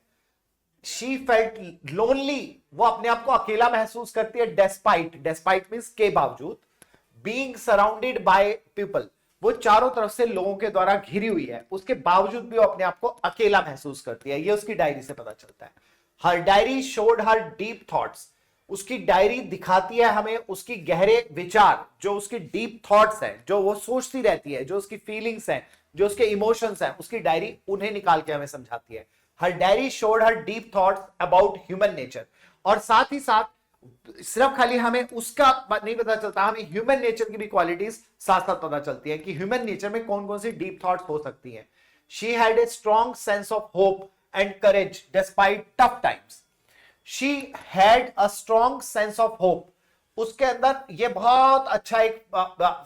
शी फेल्ट लोनली, वो अपने आप को अकेला महसूस करती है, डेस्पाइट, डेस्पाइट मींस के बावजूद, बीइंग सराउंडेड बाय पीपल, वो चारों तरफ से लोगों के द्वारा घिरी हुई है, उसके बावजूद भी वो अपने आप को अकेला महसूस करती है, ये उसकी डायरी से पता चलता है। Her diary showed her deep thoughts, उसकी डायरी दिखाती है हमें उसकी गहरे विचार, जो उसकी डीप थॉट्स हैं, जो वो सोचती रहती है, जो उसकी फीलिंग्स हैं, जो उसके इमोशंस हैं, उसकी डायरी उन्हें निकाल के हमें समझाती है। Her diary showed her deep thoughts about human nature, और साथ ही साथ सिर्फ खाली हमें उसका नहीं पता चलता, हमें ह्यूमन नेचर की भी क्वालिटीज साथ साथ पता चलती है कि ह्यूमन नेचर में कौन कौन सी डीप थॉट्स हो सकती हैं। She had a strong sense of hope and courage despite tough times. She had a strong sense of hope, उसके अंदर ये बहुत अच्छा एक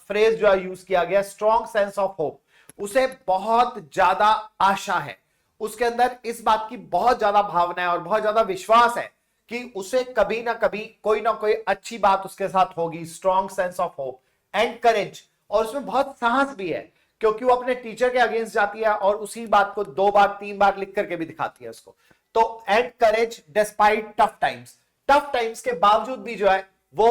फ्रेज जो है यूज किया गया, स्ट्रॉन्ग सेंस ऑफ होप, उसे बहुत ज्यादा आशा है, उसके अंदर इस बात की बहुत ज्यादा भावना है और बहुत ज्यादा विश्वास है कि उसे कभी ना कभी कोई ना कोई अच्छी बात उसके साथ होगी। Strong sense of hope and courage, और उसमें बहुत साहस भी है, क्योंकि वो अपने टीचर के अगेंस्ट जाती है और उसी बात को 2 बार 3 बार लिख करके भी दिखाती है उसको। तो and courage despite tough times, tough times के बावजूद भी जो है वो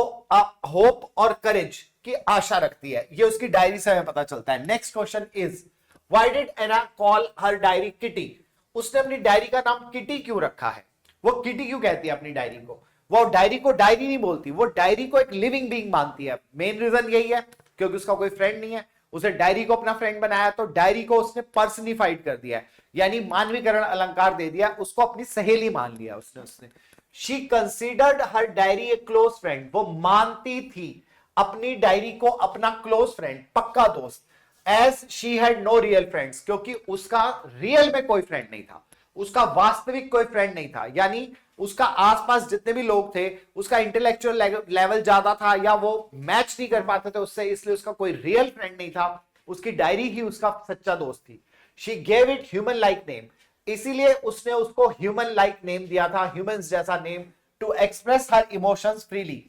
होप और करेज की आशा रखती है, ये उसकी डायरी से हमें पता चलता है। Next question is why did Anne call her diary Kitty, उसने अपनी डायरी का नाम किटी क्यों रखा है। वो किटी क्यों कहती है अपनी डायरी को? वो डायरी को डायरी नहीं बोलती, वो डायरी को एक लिविंग बीइंग मानती है। मेन रीजन यही है क्योंकि उसका कोई फ्रेंड नहीं है, उसे डायरी को अपना फ्रेंड बनाया, तो डायरी को उसने पर्सनिफाइड कर दिया है, यानी मानवीकरण अलंकार दे दिया, उसको अपनी सहेली मान लिया उसने। She considered her diary A close friend, वो मानती थी अपनी डायरी को अपना क्लोज फ्रेंड, पक्का दोस्त। As she had no real friends, क्योंकि उसका रियल में कोई फ्रेंड नहीं था, उसका वास्तविक कोई फ्रेंड नहीं था, यानी उसका आसपास जितने भी लोग थे उसका इंटेलेक्चुअल लेवल ज्यादा था या वो मैच नहीं कर पाते थे उससे, इसलिए उसका कोई रियल फ्रेंड नहीं था, उसकी डायरी ही उसका सच्चा दोस्त थी। She gave it human like name, इसीलिए उसने उसको ह्यूमन लाइक नेम दिया था, ह्यूमंस जैसा name, to express her emotions freely,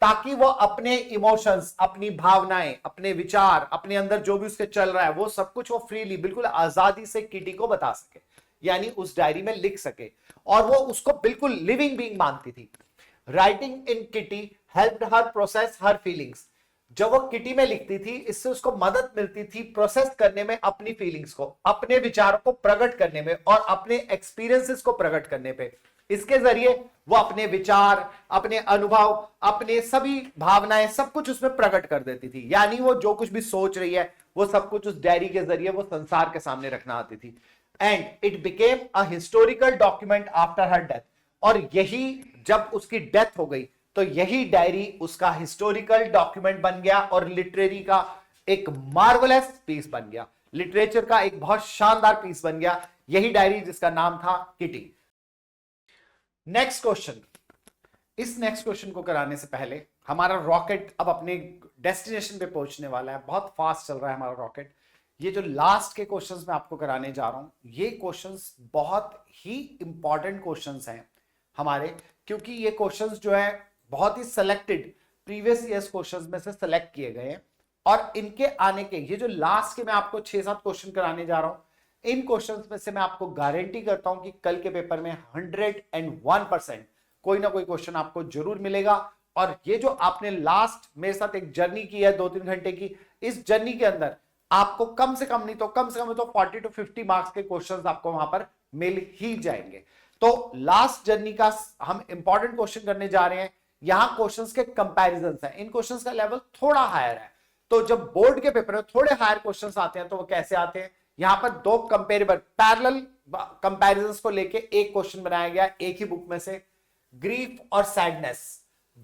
ताकि वो अपने इमोशंस, अपनी भावनाएं, अपने विचार, अपने अंदर जो भी उसके चल रहा है वो सब कुछ वो फ्रीली, बिल्कुल आजादी से किटी को बता सके, यानी उस डायरी में लिख सके, और वो उसको बिल्कुल लिविंग बीइंग मानती थी। Writing in kitty helped her process her feelings, जब वो किटी में लिखती थी इससे उसको मदद मिलती थी प्रोसेस करने में अपनी फीलिंग्स को, अपने विचारों को प्रकट करने में और अपने एक्सपीरियंसेस को प्रकट करने पे। इसके जरिए वो अपने विचार, अपने अनुभव, अपने सभी भावनाएं सब कुछ उसमें प्रकट कर देती थी, यानी वो जो कुछ भी सोच रही है वो सब कुछ उस डायरी के जरिए वो संसार के सामने रखना आती थी। And it became a historical document after her death, और यही जब उसकी डेथ हो गई तो यही डायरी उसका हिस्टोरिकल डॉक्यूमेंट बन गया और लिटरेरी का एक मार्वलस पीस बन गया, लिटरेचर का एक बहुत शानदार पीस बन गया, यही डायरी जिसका नाम था किटी। Next question. इस नेक्स्ट क्वेश्चन को कराने से पहले हमारा रॉकेट अब अपने डेस्टिनेशन पे पहुंचने वाला है, बहुत फास्ट चल रहा है हमारा रॉकेट। ये जो लास्ट के क्वेश्चंस मैं आपको कराने जा रहा हूं, ये क्वेश्चंस बहुत ही इंपॉर्टेंट क्वेश्चंस हैं हमारे, क्योंकि ये क्वेश्चंस जो है बहुत ही सिलेक्टेड प्रीवियस ईयर्स क्वेश्चंस में से सिलेक्ट किए गए हैं, और इनके आने के ये जो लास्ट के मैं आपको 6-7 क्वेश्चन कराने जा रहा हूं, इन क्वेश्चंस में से मैं आपको गारंटी करता हूं कि कल के पेपर में 101% कोई ना कोई क्वेश्चन आपको जरूर मिलेगा। और ये जो आपने लास्ट मेरे साथ एक जर्नी की है 2-3 घंटे की, इस जर्नी के अंदर आपको कम से कम नहीं तो 40 to 50 मार्क्स के क्वेश्चंस आपको वहां पर मिल ही जाएंगे। तो लास्ट जर्नी का हम इंपॉर्टेंट क्वेश्चन करने जा रहे हैं, यहां क्वेश्चंस के कंपैरिजंस हैं, इन क्वेश्चंस का लेवल थोड़ा हायर है, तो जब बोर्ड के पेपर में थोड़े हायर क्वेश्चंस आते हैं तो वो कैसे आते हैं, यहां पर 2 कंपेरेबल पैरेलल कंपैरिजंस को लेके एक क्वेश्चन बनाया गया एक ही बुक में से। ग्रीफ और सैडनेस,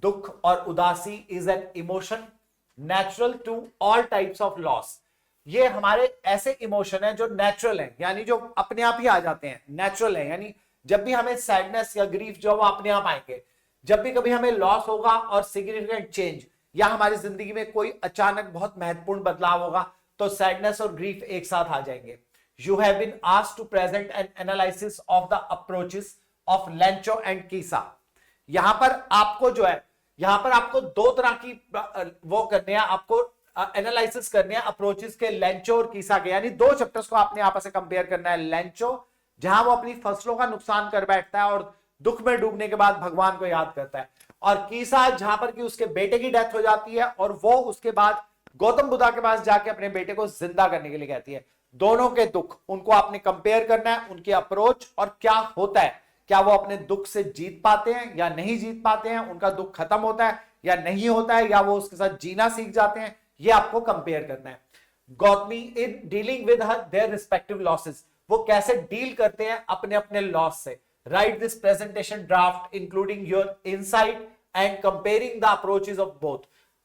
दुख और उदासी is an emotion natural to all types of loss, ये हमारे ऐसे इमोशन है जो नेचुरल है, यानी जो अपने आप ही आ जाते हैं, नेचुरल है, यानी जब भी हमें सैडनेस या ग्रीफ जो वो अपने आप आएंगे, जब भी कभी हमें लॉस होगा और सिग्निफिकेंट चेंज या हमारी जिंदगी में कोई अचानक बहुत महत्वपूर्ण बदलाव होगा तो सैडनेस और ग्रीफ एक साथ आ जाएंगे। You have been asked to present an analysis of the approaches of Lencho and Kisa. यहां पर आपको जो है, यहां पर आपको 2 तरह की वो करने हैं, आपको एनालिसिस करने हैं अप्रोचेस के, लेंचो और कीसा के, यानी 2 चैप्टर्स को आपने आपस में कंपेयर करना है। लेंचो जहां वो अपनी फसलों का नुकसान कर बैठता है और दुख में डूबने के बाद भगवान को याद करता है, और कीसा जहां पर कि उसके बेटे की डेथ हो जाती है और वो उसके बाद गौतम बुद्धा के पास जाके अपने बेटे को जिंदा करने के लिए कहती है। दोनों के दुख उनको आपने कंपेयर करना है, उनकी अप्रोच और क्या होता है, क्या वो अपने दुख से जीत पाते हैं या नहीं जीत पाते हैं, उनका दुख खत्म होता है या नहीं होता है, या वो उसके साथ जीना सीख जाते हैं, ये आपको कंपेयर करना है। Gautami in dealing with their respective losses, वो कैसे डील करते हैं अपने अपने लॉस से। Right this presentation draft including your insight and comparing the approaches of both,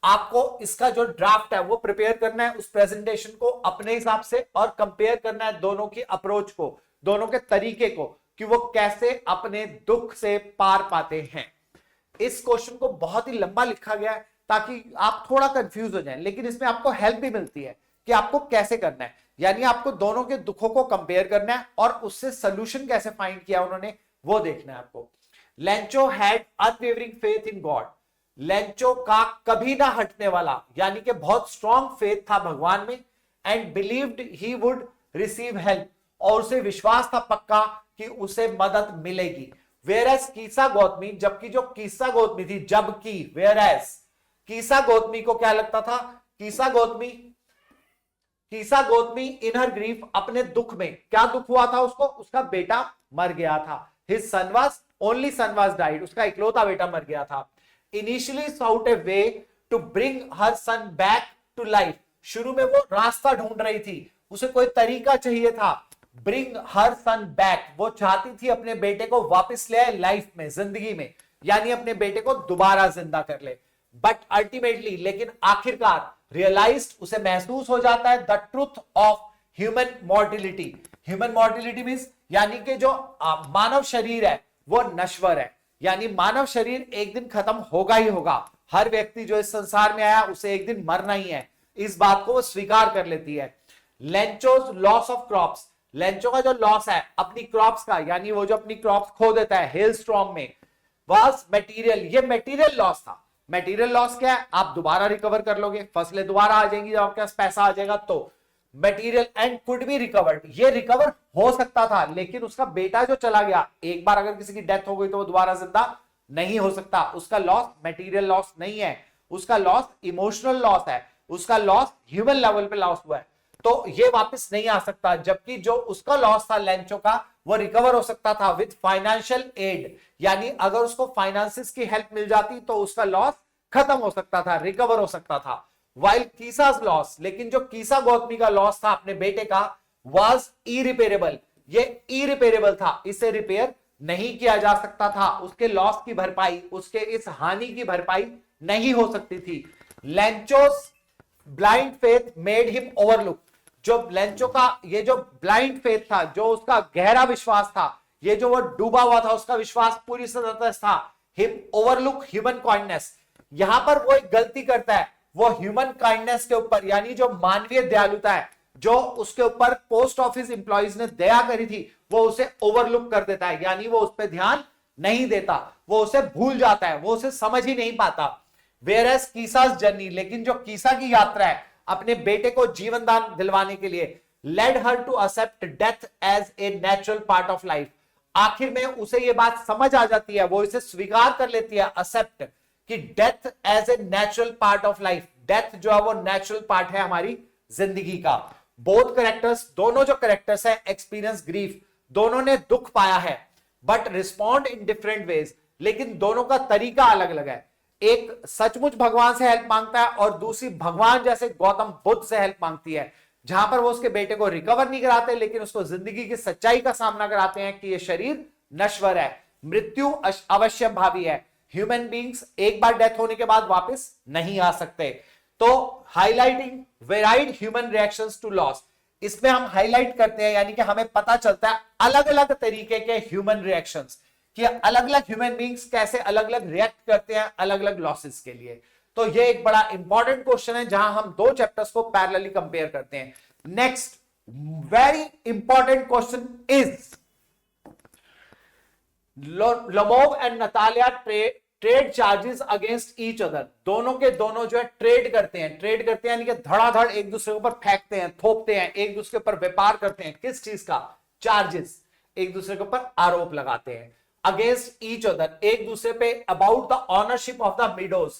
आपको इसका जो ड्राफ्ट है वो प्रिपेयर करना है, उस प्रेजेंटेशन को अपने हिसाब से, और कंपेयर करना है दोनों की अप्रोच को, दोनों के तरीके को, कि वो कैसे अपने दुख से पार पाते हैं। इस क्वेश्चन को बहुत ही लंबा लिखा गया है ताकि आप थोड़ा कंफ्यूज हो जाएं, लेकिन इसमें आपको हेल्प भी मिलती है कि आपको कैसे करना है, यानी आपको दोनों के दुखों को कंपेयर करना है और उससे सोल्यूशन कैसे फाइंड किया उन्होंने वो देखना है आपको। Lencho had unwavering faith in God, Lencho का कभी ना हटने वाला, यानी कि बहुत स्ट्रॉन्ग फेथ था भगवान में, and believed he would receive help, और उसे विश्वास था पक्का कि उसे मदद मिलेगी। वेरएस कीसा गौतमी, जबकि जो कीसा गौतमी थी, जबकि वेरएस कीसा गौतमी को क्या लगता था, कीसा गौतमी इन हर ग्रीफ, अपने दुख में क्या दुख हुआ था उसको, उसका बेटा मर गया था, his son was only son was died, उसका इकलौता बेटा मर गया था। Initially sought a way to bring her son back to life, शुरू में वो रास्ता ढूंढ रही थी, उसे कोई तरीका चाहिए था। ब्रिंग हर सन बैक, वो चाहती थी अपने बेटे को वापस ले आए लाइफ में, जिंदगी में, यानी अपने बेटे को दोबारा जिंदा कर ले। बट अल्टीमेटली, लेकिन आखिरकार रियलाइज्ड, उसे महसूस हो जाता है the truth of human mortality. Human mortality means यानी कि जो मानव शरीर है वो नश्वर है, यानी मानव शरीर एक दिन खत्म होगा ही होगा। हर व्यक्ति जो इस संसार में आया उसे एक दिन मरना ही है, इस बात को वो स्वीकार कर लेती है। Lencho's loss of crops, Lencho का जो लॉस है अपनी क्रॉप्स का, यानी वो जो अपनी क्रॉप्स खो देता है हेल स्टॉर्म में, वाज मटेरियल, ये मटेरियल लॉस था। मटेरियल लॉस क्या है? आप दोबारा रिकवर कर लोगे, फसलें दोबारा आ जाएंगी, जब आपके पास पैसा आ जाएगा तो। Material and could be recovered, ये रिकवर हो सकता था, लेकिन उसका बेटा जो चला गया, एक बार अगर किसी की डेथ हो गई तो वो दोबारा जिंदा नहीं हो सकता। उसका लॉस मटेरियल लॉस नहीं है, उसका लॉस इमोशनल लॉस है, उसका लॉस ह्यूमन लेवल पे लॉस हुआ है, तो ये वापस नहीं आ सकता। जबकि जो उसका लॉस था लेंचो का, वो रिकवर हो सकता था विद फाइनेंशियल एड, यानी अगर उसको फाइनेंसिस की हेल्प मिल जाती तो उसका लॉस खत्म हो सकता था, रिकवर हो सकता था। वाइल कीसा's लॉस, लेकिन जो कीसा गौतमी का लॉस था अपने बेटे का, वाज इरिपेरेबल, ये इरिपेरेबल था, इसे रिपेयर नहीं किया जा सकता था। उसके लॉस की भरपाई, उसके इस हानि की भरपाई नहीं हो सकती थी। Lencho's blind faith made him overlook, जो लेंचो का ये जो ब्लाइंड फेथ था, जो उसका गहरा विश्वास था, ये जो वो डूबा हुआ था, उसका विश्वास पूरी तरह था, हिम ओवरलुक ह्यूमन काइंडनेस। यहां पर वो एक गलती करता है, वो ह्यूमन काइंडनेस के ऊपर, यानी जो मानवीय दयालुता है, जो उसके ऊपर पोस्ट ऑफिस एम्प्लॉइज ने दया करी थी, वो उसे ओवरलुक कर देता है, यानी वो उस पर ध्यान नहीं देता, वो उसे भूल जाता है, वो उसे समझ ही नहीं पाता। वेयर एज कीसा's जर्नी, लेकिन जो कीसा की यात्रा है अपने बेटे को जीवन दान दिलवाने के लिए, led her to accept death as a natural part of life, आखिर में उसे ये बात समझ आ जाती है, वो इसे स्वीकार कर लेती है, एक्सेप्ट, कि death as a natural part of life, death जो है वो नेचुरल पार्ट है हमारी जिंदगी का। बोथ कैरेक्टर्स, दोनों जो कैरेक्टर्स है, एक्सपीरियंस ग्रीफ, दोनों ने दुख पाया है, but respond in different ways, लेकिन दोनों का तरीका अलग अलग है। एक सचमुच भगवान से हेल्प मांगता है और दूसरी भगवान जैसे गौतम बुद्ध से हेल्प मांगती है, जहां पर वो उसके बेटे को रिकवर नहीं कराते, लेकिन उसको जिंदगी की सच्चाई का सामना कराते हैं कि ये शरीर नश्वर है, मृत्यु अवश्य भावी है, ह्यूमन बींग्स एक बार डेथ होने के बाद वापस नहीं आ सकते। तो highlighting varied human reactions to loss, इसमें हम हाईलाइट करते हैं, यानी कि हमें पता चलता है अलग अलग तरीके के ह्यूमन रिएक्शंस, कि अलग अलग ह्यूमन बींग्स कैसे अलग अलग रिएक्ट करते हैं अलग अलग लॉसेस के लिए। तो ये एक बड़ा इंपॉर्टेंट क्वेश्चन है, जहां हम दो चैप्टर्स को पैरेलली कंपेयर करते हैं। Next very important question is, लमोव and Natalia trade charges against each other, दोनों के दोनों जो है ट्रेड करते हैं यानी कि धड़ाधड़ एक दूसरे के ऊपर फेंकते हैं, थोपते हैं, एक दूसरे के ऊपर व्यापार करते हैं, किस चीज का? चार्जेस, एक दूसरे के ऊपर आरोप लगाते हैं, अगेंस्ट ईच अदर, एक दूसरे पे, about the ownership of the meadows,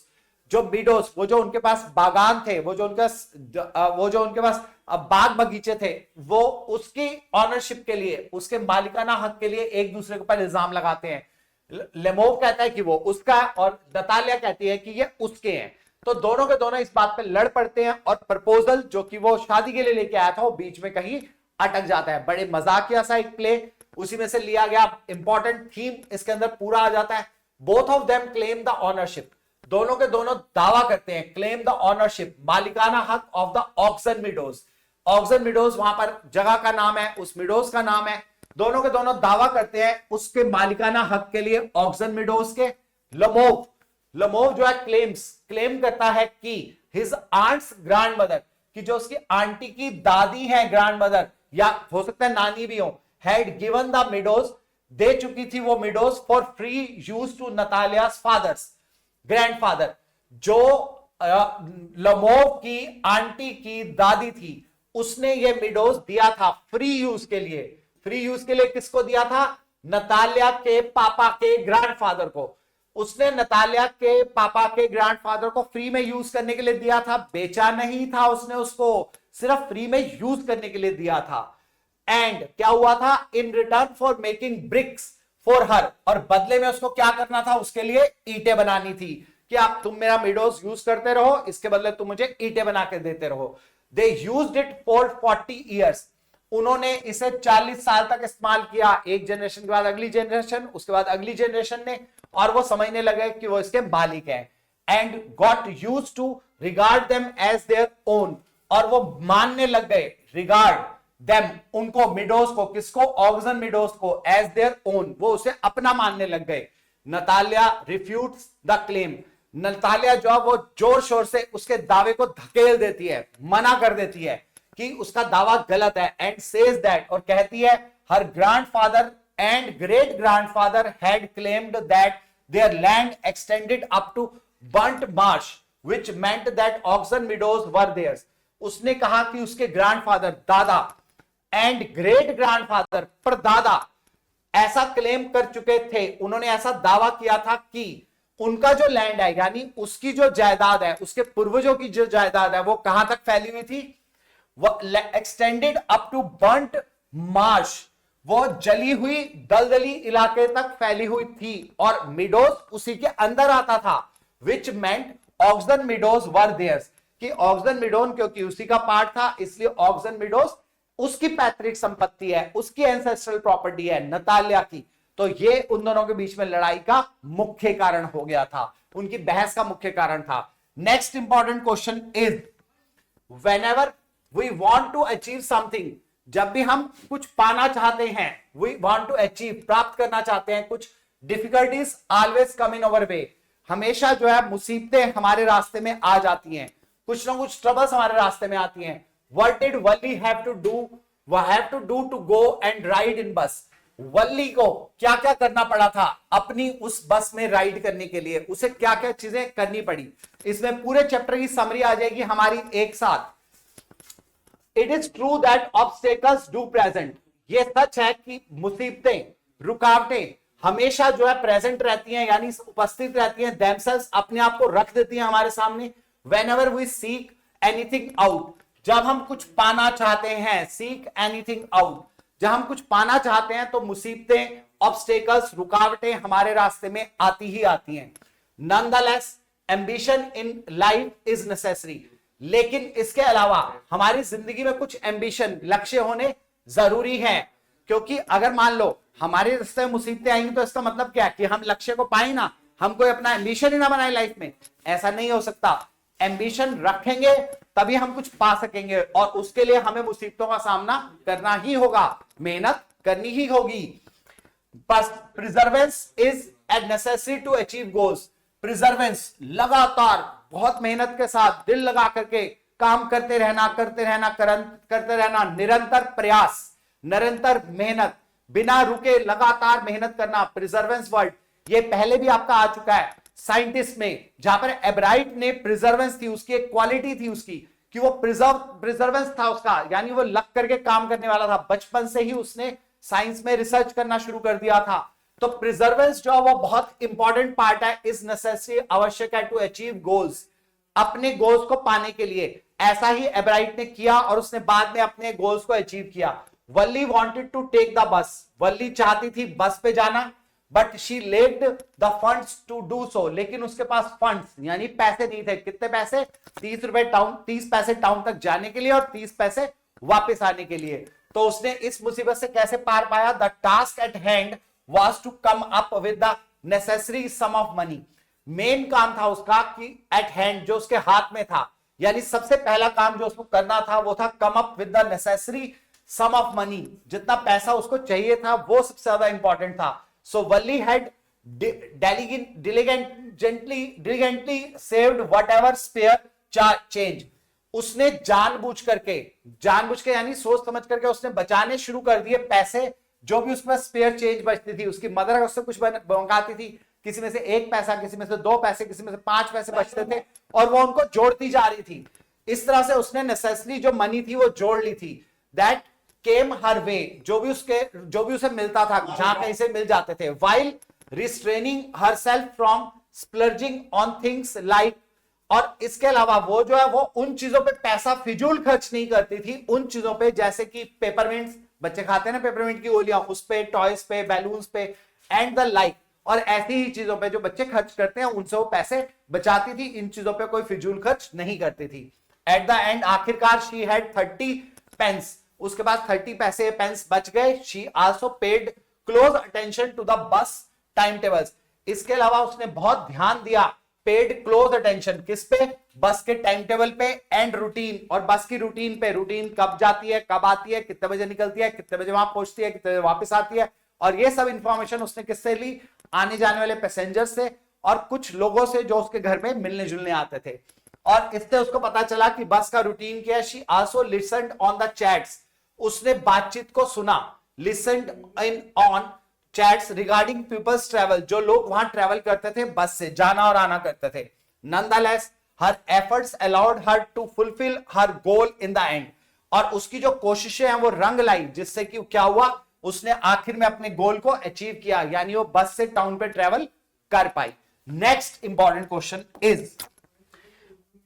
जो मिडोज, वो जो उनके पास बागान थे, वो जो उनके पास बाग बगीचे थे, वो उसकी ऑनरशिप के लिए, उसके मालिकाना हक के लिए एक दूसरे के ऊपर इल्जाम लगाते हैं। लेमोव कहता है कि वो उसका है और नतालिया कहती है कि ये उसके हैं। तो दोनों के दोनों इस बात पे लड़ पड़ते हैं और प्रपोजल जो कि वो शादी के लिए लेके आया था, वो बीच में कहीं अटक जाता है। बड़े मजाकिया सा एक प्ले, उसी में से लिया गया इंपॉर्टेंट थीम इसके अंदर पूरा आ जाता है। Both of them claim the ownership, दोनों के दोनों दावा करते हैं, क्लेम द ऑनरशिप, मालिकाना हक of the Oxon meadows. Oxon meadows वहां पर जगह का नाम है, उस मिडोज का नाम है। दोनों के दोनों दावा करते हैं उसके मालिकाना हक के लिए, ऑक्सन मिडोज के। लमोव जो है क्लेम करता है कि हिज आंट्स ग्रैंड मदर, कि जो उसकी आंटी की दादी है, ग्रैंड मदर, या हो सकता है नानी भी हो, हैड गिवन द मिडोज, दे चुकी थी वो meadows for free use to Natalia's father's grandfather. जो लमोव की आंटी की दादी थी, उसने ये मिडोज दिया था फ्री यूज के लिए। फ्री यूज के लिए किसको दिया था? नतालिया के पापा के ग्रैंडफादर को। उसने नतालिया के पापा के ग्रैंडफादर को फ्री में यूज करने के लिए दिया था, बेचा नहीं था उसने उसको, सिर्फ फ्री में यूज करने के लिए दिया था। एंड क्या हुआ था? In return for making bricks for her, और बदले में उसको क्या करना था, उसके लिए ईंटें बनानी थी कि आप तुम मेरा मीडोज यूज करते रहो, इसके बदले तुम मुझे ईंटें बना के देते रहो। They used it for 40 years, उन्होंने इसे 40 साल तक इस्तेमाल किया, एक जनरेशन के बाद अगली जनरेशन, उसके बाद अगली जनरेशन ने, और वो समझने लगे कि वो इसके मालिक हैं। And got use to regard them as their own, और वो मानने लग गए, रिगार्ड देम उनको, मिडोज को, किसको, ऑक्सन मिडोज को, एज देयर ओन, वो उसे अपना मानने लग गए। नतालिया रिफ्यूट्स द क्लेम, नतालिया जो वो जोर शोर से उसके दावे को धकेल देती है, मना कर देती है कि उसका दावा गलत है। एंड सेज दैट, और कहती है, her grandfather and great grandfather had claimed that their land extended up to burnt marsh which meant that oxen meadows were theirs. उसने कहा कि उसके ग्रैंडफादर, दादा, एंड ग्रेट ग्रैंडफादर, परदादा ऐसा क्लेम कर चुके थे, उन्होंने ऐसा दावा किया था कि उनका जो लैंड है, यानी उसकी जो जायदाद है, उसके पूर्वजों की जो जायदाद है, वो कहां तक फैली हुई थी, वो extended up to burnt Marsh, वो जली हुई दलदली इलाके तक फैली हुई थी, और मिडोज उसी के अंदर आता था। विच मेंट ऑक्सन मिडोज वर देयर्स, कि ऑक्सन मिडोन क्योंकि उसी का पार्ट था, इसलिए ऑक्सन मिडोज उसकी पैतृक संपत्ति है, उसकी एंसेस्ट्रल प्रॉपर्टी है, नतालिया की। तो ये उन दोनों के बीच में लड़ाई का मुख्य कारण हो गया था, उनकी बहस का मुख्य कारण था। Next important question is, whenever we want to achieve something, जब भी हम कुछ पाना चाहते हैं, वी वांट टू अचीव, प्राप्त करना चाहते हैं कुछ, डिफिकल्टीज ऑलवेज कम इन अवर वे, हमेशा जो है मुसीबतें हमारे रास्ते में आ जाती हैं, कुछ ना कुछ ट्रबल्स हमारे रास्ते में आती हैं। What did Wally have to do? Have to do to go and ride in bus? वल्ली को क्या क्या करना पड़ा था अपनी उस बस में राइड करने के लिए, उसे क्या क्या चीजें करनी पड़ी, इसमें पूरे चैप्टर की समरी आ जाएगी हमारी एक साथ। It is true that obstacles do present, ये सच है कि मुसीबतें, रुकावटें हमेशा जो है प्रेजेंट रहती हैं, यानी उपस्थित रहती हैं, themselves अपने आप को रख देती हैं हमारे सामने। whenever we seek anything out, जब हम कुछ पाना चाहते हैं, सीक एनीथिंग आउट, जब हम कुछ पाना चाहते हैं तो मुसीबतें, ऑब्स्टेकल्स, रुकावटें हमारे रास्ते में आती ही आती हैं। Nonetheless ambition in life is necessary, लेकिन इसके अलावा हमारी जिंदगी में कुछ एम्बिशन, लक्ष्य होने जरूरी है, क्योंकि अगर मान लो हमारे रास्ते में मुसीबतें आएंगी तो इसका मतलब क्या कि हम लक्ष्य को पाए ना, हम कोई अपना एम्बिशन ही ना बनाए लाइफ में, ऐसा नहीं हो सकता। एम्बिशन रखेंगे तभी हम कुछ पा सकेंगे, और उसके लिए हमें मुसीबतों का सामना करना ही होगा, मेहनत करनी ही होगी। बस perseverance is a necessary to achieve goals, perseverance लगातार बहुत मेहनत के साथ दिल लगा करके काम करते रहना, करते रहना, निरंतर प्रयास, निरंतर मेहनत, बिना रुके लगातार मेहनत करना, प्रिजर्वेंस वर्ड ये पहले भी आपका आ चुका है साइंटिस्ट में, जहां पर एब्राइट ने प्रिजर्वेंस थी, उसकी एक क्वालिटी थी उसकी कि वो प्रिजर्वेंस था उसका, यानी वो लग करके काम करने वाला था, बचपन से ही उसने साइंस में रिसर्च करना शुरू कर दिया था। तो प्रिजर्वेंस जो है वो बहुत इंपॉर्टेंट पार्ट है, इज नेसेसरी, आवश्यक है टू अचीव गोल्स, अपने गोल्स को पाने के लिए। ऐसा ही एब्राइट ने किया और उसने बाद में अपने गोल्स को अचीव किया। Valli wanted to take the bus, Valli चाहती थी बस पे जाना, but she lacked the funds to do so, लेकिन उसके पास फंड्स यानी पैसे नहीं थे। कितने पैसे? 30 रुपए टाउन, 30 पैसे टाउन तक जाने के लिए और 30 पैसे वापस आने के लिए। तो उसने इस मुसीबत से कैसे पार पाया? The task at hand was to come up with the necessary sum of money, main काम था उसका कि एट हैंड, जो उसके हाथ में था, यानी सबसे पहला काम जो उसको करना था वो था come up with the necessary sum of money, जितना पैसा उसको चाहिए था वो सबसे ज्यादा इंपॉर्टेंट था। So Wally had diligently saved whatever spare change. उसने जानबूझ करके यानी सोच समझ करके उसने बचाने शुरू कर दिए पैसे, जो भी उसके पास स्पेयर चेंज बचती थी। उसकी मदर उससे कुछ मंगाती थी, किसी में से 1 पैसा, किसी में से 2 पैसे, किसी में से 5 पैसे बचते थे, और वो उनको जोड़ती जा रही थी। इस तरह से उसने नेसेसरी जो मनी थी वो जोड़ ली थी। दैट केम हर वे, जो भी उसे मिलता था, जहां कहीं से मिल जाते थे, while restraining herself from splurging on things like, और इसके अलावा वो जो है वो उन चीजों पे पैसा फिजूल खर्च नहीं करती थी, उन चीजों पे जैसे कि पेपरमिंट्स, बच्चे खाते हैं ना पेपरमिंट की गोलियां, उस पे, टॉयज पे, बैलून्स पे, एंड द लाइक। और ऐसी ही चीजों पे जो बच्चे खर्च करते हैं उनसे वो पैसे बचाती थी, इन चीजों पे कोई फिजूल खर्च नहीं करती थी। एट द एंड आखिरकार शी हैड 30 पेंस, उसके पास 30 पैसे पेंस बच गए। She also paid close attention to the bus timetables, इसके अलावा उसने बहुत ध्यान दिया, पेड क्लोज अटेंशन किस पे, बस के टाइम टेबल पे एंड रूटीन, और बस की रूटीन पे, रूटीन कब जाती है कब आती है, कितने बजे निकलती है, कितने बजे वहां पहुंचती है, कितने बजे वापस आती है। और ये सब इंफॉर्मेशन उसने किससे ली, आने जाने वाले पैसेंजर से और कुछ लोगों से जो उसके घर में मिलने जुलने आते थे। और इससे उसको पता चला कि बस का रूटीन क्या है। She also listened on the chats, उसने बातचीत को सुना, listened in on chats regarding people's travel, जो लोग वहां ट्रेवल करते थे, बस से जाना और आना करते थे। Nonetheless her efforts allowed her to fulfil her goal in the end, और उसकी जो कोशिशें हैं वो रंग लाई, जिससे कि क्या हुआ, उसने आखिर में अपने गोल को अचीव किया, यानी वो बस से टाउन पे ट्रेवल कर पाई। Next important question is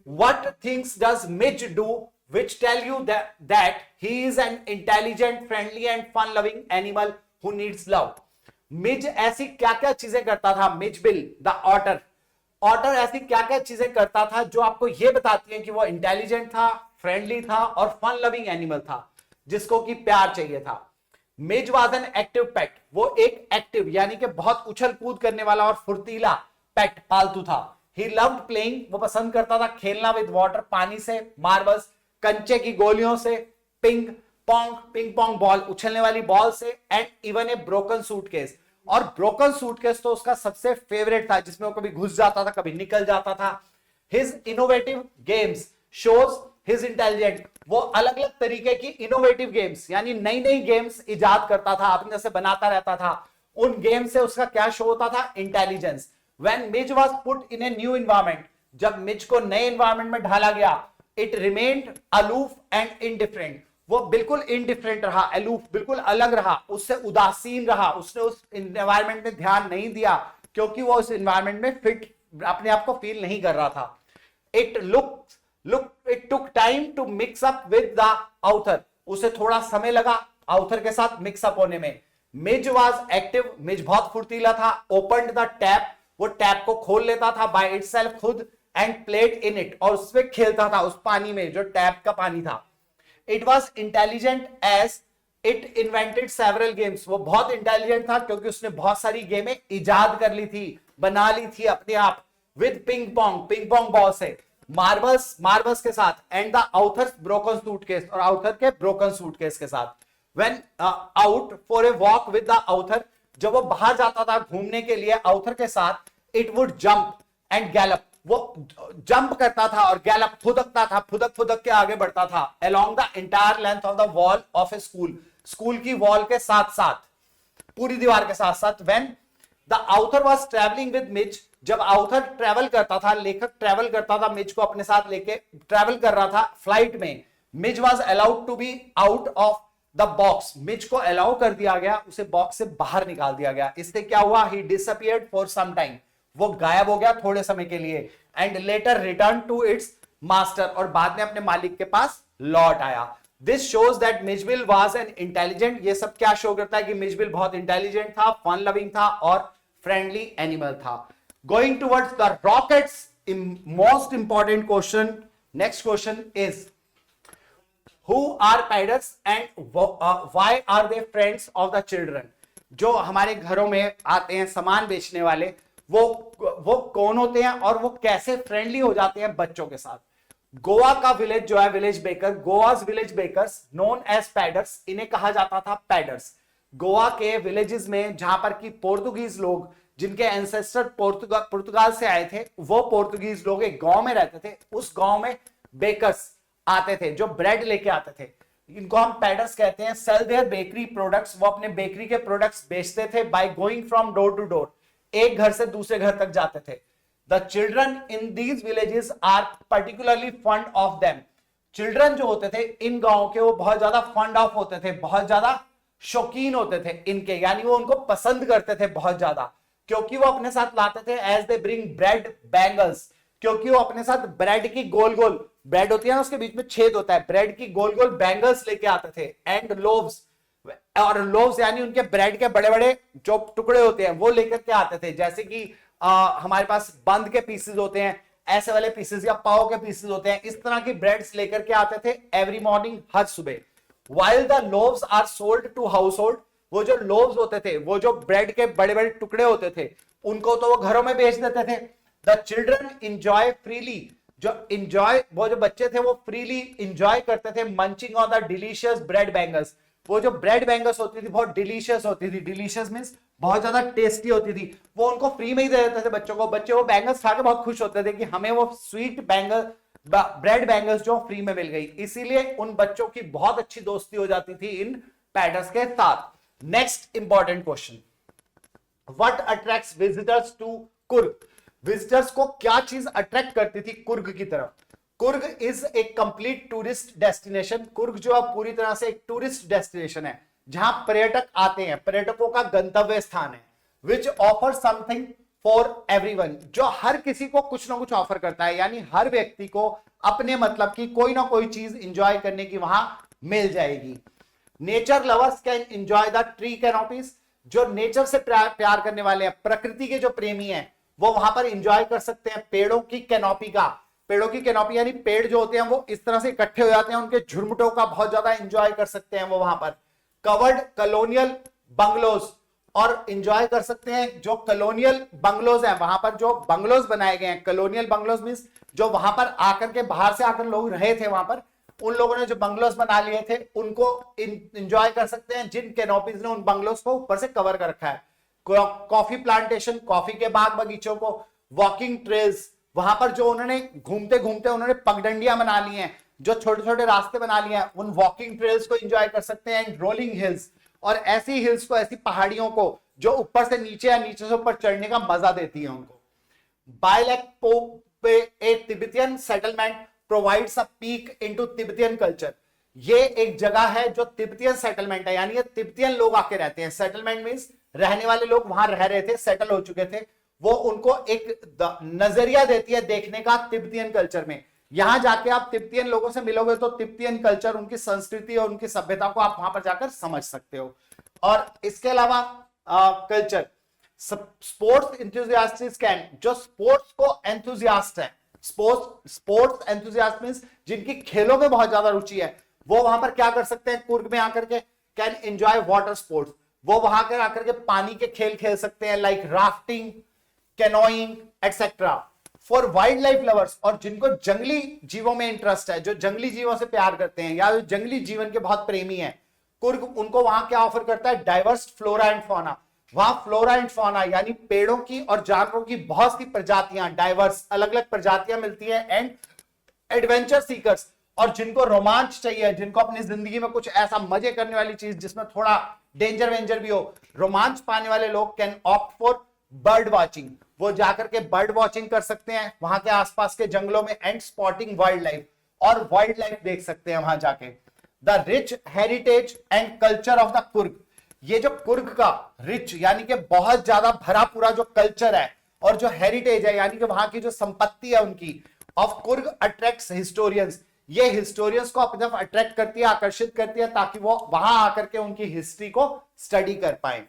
what things does Midge do which tell you that he is an intelligent, friendly and fun loving animal who needs love? मिज ऐसी क्या क्या चीजें करता था, मिजबिल द ऑटर, ऑटर ऐसी क्या क्या चीजें करता था जो आपको यह बताती हैं कि वो इंटेलिजेंट था, फ्रेंडली था और फन लविंग एनिमल था, जिसको कि प्यार चाहिए था। मिज वाज एन एक्टिव पेट, वो एक एक्टिव यानी कि बहुत उछल कूद करने वाला और फुर्तीला पेट पालतू था। ही लव्ड प्लेइंग, वो पसंद करता था खेलना विद वाटर, पानी से, मार्बल्स, कंचे की गोलियों से, पिंग पॉन्ग बॉल, उछलने वाली बॉल से, and even a broken suitcase, और ब्रोकन सूटकेस तो उसका सबसे फेवरेट था, जिसमें वो कभी घुस जाता था कभी निकल जाता था। His innovative games shows his intelligent, वो अलग अलग तरीके की इनोवेटिव गेम्स यानी नई नई गेम्स इजाद करता था, अपने से बनाता रहता था, उन गेम से उसका क्या शो होता था, intelligence. When Midge was put in a new environment, जब मिज को नए एनवायरमेंट में ढाला गया, it remained aloof and indifferent, वो बिल्कुल इंडिफरेंट रहा, अलूफ बिल्कुल अलग रहा, उससे उदासीन रहा, उसने उस एनवायरमेंट में ध्यान नहीं दिया क्योंकि वो उस एनवायरमेंट में फिट अपने आप को फील नहीं कर रहा था। It took time to mix up with the author, उसे थोड़ा समय लगा author के साथ मिक्स अप होने में। मिज was active, मिज बहुत फुर्तीला था। opened the tap, वो टैप को खोल लेता था बाय इटसेल्फ खुद, एंड प्लेड इन इट, और उसमें खेलता था उस पानी में जो टैप का पानी था। It was intelligent as it invented several games, वो बहुत इंटेलिजेंट था क्योंकि उसने बहुत सारी गेमें इजाद कर ली थी, बना ली थी अपने आप, विद पिंग पोंग बॉल से, मार्बल्स के साथ, and the author's broken suitcase, और आउथर के ब्रोकन सूटकेस के साथ। When out for a walk with the author, जब वो बाहर जाता था घूमने के लिए आउथर के साथ, it would jump and Gallup, वो जंप करता था और गैलप फुदकता था, फुदक के आगे बढ़ता था, along the entire length of the wall of a school की वॉल के साथ साथ, पूरी दीवार के साथ साथ। When the author was travelling with Mij, जब आउथर ट्रैवल करता था, लेखक ट्रैवल करता था, मिज को अपने साथ लेके ट्रैवल कर रहा था फ्लाइट में, Mij was allowed to be out of the box, Mij को अलाउ कर दिया गया, उसे बॉक्स से बाहर निकाल दिया गया। इससे क्या हुआ, he disappeared for some time, वो गायब हो गया थोड़े समय के लिए, and later return to its master, और बाद में अपने मालिक के पास लौट आया। This shows that Mijbil was an intelligent, ये सब क्या शो करता है कि मिजबिल बहुत इंटेलिजेंट था, फन लविंग था और फ्रेंडली एनिमल था। Going towards the rockets, most important question, next question is Who are padders and why are they friends of the children? जो हमारे घरों में आते हैं सामान बेचने वाले, वो कौन होते हैं और वो कैसे फ्रेंडली हो जाते हैं बच्चों के साथ। गोवा का विलेज जो है, village baker, Goa's village bakers known as paders, इन्हें कहा जाता था पैडर्स। गोवा के विलेजेस में जहां पर कि पोर्तुगीज लोग, जिनके एंसेस्टर पुर्तगाल से आए थे, वो पोर्तुगीज लोग एक गांव में रहते थे, उस गांव में बेकर्स आते थे जो ब्रेड लेके आते थे, इनको हम पैडर्स कहते हैं। सेल देयर बेकरी प्रोडक्ट्स, वो अपने बेकरी के प्रोडक्ट्स बेचते थे by going from door to door, एक घर से दूसरे घर तक जाते थे। The children in these villages are particularly fond of them, children जो होते थे इन गांवों के, वो बहुत ज्यादा फंड ऑफ होते थे, बहुत ज्यादा शौकीन होते थे इनके, यानी वो उनको पसंद करते थे बहुत ज्यादा, क्योंकि वो अपने साथ लाते थे as they bring bread bangles, क्योंकि वो अपने साथ ब्रेड की गोल ब्रेड होती है ना, उसके बीच में छेद होता है, ब्रेड की गोल बैंगल्स लेके आते थे, एंड लोव्स, और लोव्स यानी उनके ब्रेड के बड़े बड़े जो टुकड़े होते हैं वो लेकर के आते थे, जैसे कि हमारे पास बंद के पीसेस होते हैं, ऐसे वाले पीसेस या पाव के पीसेस होते हैं, इस तरह की ब्रेड्स लेकर के आते थे एवरी मॉर्निंग, हर सुबह। While the loaves are sold to household, वो जो लोव्स होते थे, वो जो ब्रेड के बड़े बड़े टुकड़े होते थे, उनको तो वो घरों में बेच देते थे। द चिल्ड्रन इंजॉय फ्रीली, वो जो बच्चे थे वो फ्रीली इंजॉय करते थे munching on the delicious bread bangles. वो जो ब्रेड बैंगल्स होती थी बहुत डिलीशियस होती थी, डिलीशियस मींस बहुत ज्यादा टेस्टी होती थी, वो उनको फ्री में ही दे देते थे बच्चों को। बच्चे वो बैंगल्स खा के बहुत खुश होते थे कि हमें वो स्वीट ब्रेड बैंगल्स जो फ्री में मिल गई, इसीलिए उन बच्चों की बहुत अच्छी दोस्ती हो जाती थी इन पैडर्स के साथ। Next important question, what attracts visitors to Coorg? Visitors को क्या चीज अट्रैक्ट करती थी कुर्ग की तरफ? Coorg is a complete tourist destination. Coorg जो है पूरी तरह से एक टूरिस्ट डेस्टिनेशन है जहां पर्यटक आते हैं, पर्यटकों का गंतव्य स्थान है। Which offer something for everyone, जो हर किसी को कुछ ना कुछ ऑफर करता है, यानी हर व्यक्ति को अपने मतलब की कोई ना कोई चीज इंजॉय करने की वहां मिल जाएगी। Nature lovers can enjoy the tree canopies, जो नेचर से प्यार करने वाले हैं, प्रकृति के जो प्रेमी हैं, वो वहां पर एंजॉय कर सकते हैं पेड़ों की कैनोपी का। पेड़ों की कैनोपी यानी पेड़ जो होते हैं वो इस तरह से इकट्ठे हो जाते हैं, उनके झुरमुटों का बहुत ज्यादा एंजॉय कर सकते हैं वो वहां पर। कवर्ड कॉलोनियल बंगलोज, और एंजॉय कर सकते हैं जो कॉलोनियल बंगलोज हैं, वहां पर जो बंगलोज बनाए गए हैं। कॉलोनियल बंगलोज मींस जो वहां पर आकर के बाहर से आकर लोग रहे थे वहां पर, उन लोगों ने जो बंगलोज बना लिए थे उनको एंजॉय कर सकते हैं जिन कैनोपीज ने उन बंगलोज को ऊपर से कवर कर रखा है। कॉफी प्लांटेशन, कॉफी के बाग बगीचों को। वॉकिंग ट्रेल्स, वहां पर जो उन्होंने घूमते घूमते उन्होंने पगडंडियां बना ली हैं, जो छोटे छोटे रास्ते बना लिए हैं, उन वॉकिंग ट्रेल्स को एंजॉय कर सकते हैं। एंड रोलिंग हिल्स, और ऐसी हिल्स को, ऐसी पहाड़ियों को जो ऊपर से नीचे या नीचे से ऊपर चढ़ने का मजा देती है उनको। Bylakuppe a Tibetan settlement provides a peek into Tibetan culture, ये एक जगह है जो तिब्बतियन सेटलमेंट है, यानी ये तिब्बतियन लोग आके रहते हैं। सेटलमेंट मींस रहने वाले लोग वहां रह रहे थे, सेटल हो चुके थे, वो उनको एक नजरिया देती है देखने का तिब्बतियन कल्चर में। यहां जाके आप तिब्बतियन लोगों से मिलोगे तो तिब्बतियन कल्चर, उनकी संस्कृति और उनकी सभ्यता को आप वहां पर जाकर समझ सकते हो। और इसके अलावा कल्चर, स्पोर्ट्स एंथुसियास्ट्स कैन, जो स्पोर्ट्स को एंथुसियास्ट है, स्पोर्ट्स एंथुसियास्ट मींस जिनकी खेलों में बहुत ज्यादा रुचि है, वो वहां पर क्या कर सकते हैं कुर्ग में आकर के? कैन एंजॉय वाटर स्पोर्ट्स, वो वहां कर आकर के पानी के खेल खेल सकते हैं, like rafting, canoeing etcetera. For wild life lovers, और जिनको जंगली जीवों में इंटरेस्ट है, जो जंगली जीवों से प्यार करते हैं या जो जंगली जीवन के बहुत प्रेमी हैं, कुर्ग उनको वहां क्या ऑफर करता है? Diverse flora and fauna. वहां फ्लोरा एंड फौना यानी पेड़ों की और जानवरों की बहुत सी प्रजातियां, डाइवर्स अलग अलग प्रजातियां मिलती है। एंड एडवेंचर सीकर्स, और जिनको रोमांच चाहिए, जिनको अपनी जिंदगी में कुछ ऐसा मजे करने वाली चीज जिसमें थोड़ा डेंजर वेंजर भी हो, रोमांच पाने वाले लोग can opt for bird watching, वो जाकर के बर्ड वॉचिंग कर सकते हैं वहां के आसपास के जंगलों में। एंड स्पॉटिंग वाइल्ड लाइफ, और वाइल्ड लाइफ देख सकते हैं वहां जाके। The rich heritage and culture of the Coorg, ये जो कुर्ग का रिच यानी कि बहुत ज्यादा भरा पूरा जो कल्चर है और जो हेरिटेज है यानी कि वहां की जो संपत्ति है उनकी, ऑफ कुर्ग अट्रैक्ट्स हिस्टोरियंस, ये हिस्टोरियंस को अपनी तरफ अट्रैक्ट करती है, आकर्षित करती है, ताकि वो वहां आकर के उनकी हिस्ट्री को स्टडी कर पाए।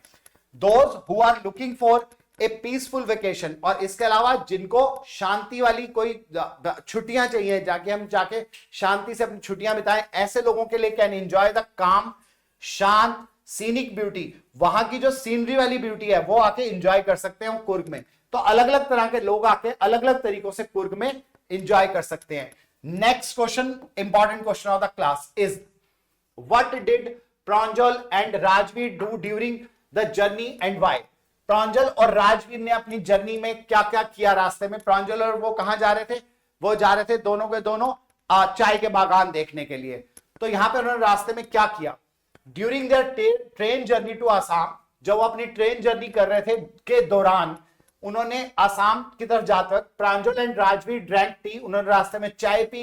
Those who are looking for a peaceful vacation, और इसके अलावा जिनको शांति वाली कोई छुट्टियां चाहिए, जाके हम जाके शांति से अपनी छुट्टियां बिताएं, ऐसे लोगों के लिए कैन एंजॉय द काम, शांत, सीनिक ब्यूटी, वहां की जो सीनरी वाली ब्यूटी है वो आके एंजॉय कर सकते हैं कुर्ग में। तो अलग अलग तरह के लोग आके अलग अलग तरीकों से कुर्ग में एंजॉय कर सकते हैं। Next question, important question of the class is, what did Pranjal and Rajvir do during the journey and why? Pranjal और राजवीर ने अपनी जर्नी में क्या क्या किया रास्ते में? प्रांजल और वो कहां जा रहे थे? वो जा रहे थे दोनों के दोनों चाय के बागान देखने के लिए। तो यहां पे उन्होंने रास्ते में क्या किया? During their train journey to Assam, जब वो अपनी ट्रेन जर्नी कर रहे थे के दौरान उन्होंने आसाम की तरफ जाते वक्त प्रांजल एंड राजवीर ड्रैंक टी, उन्होंने रास्ते में चाय पी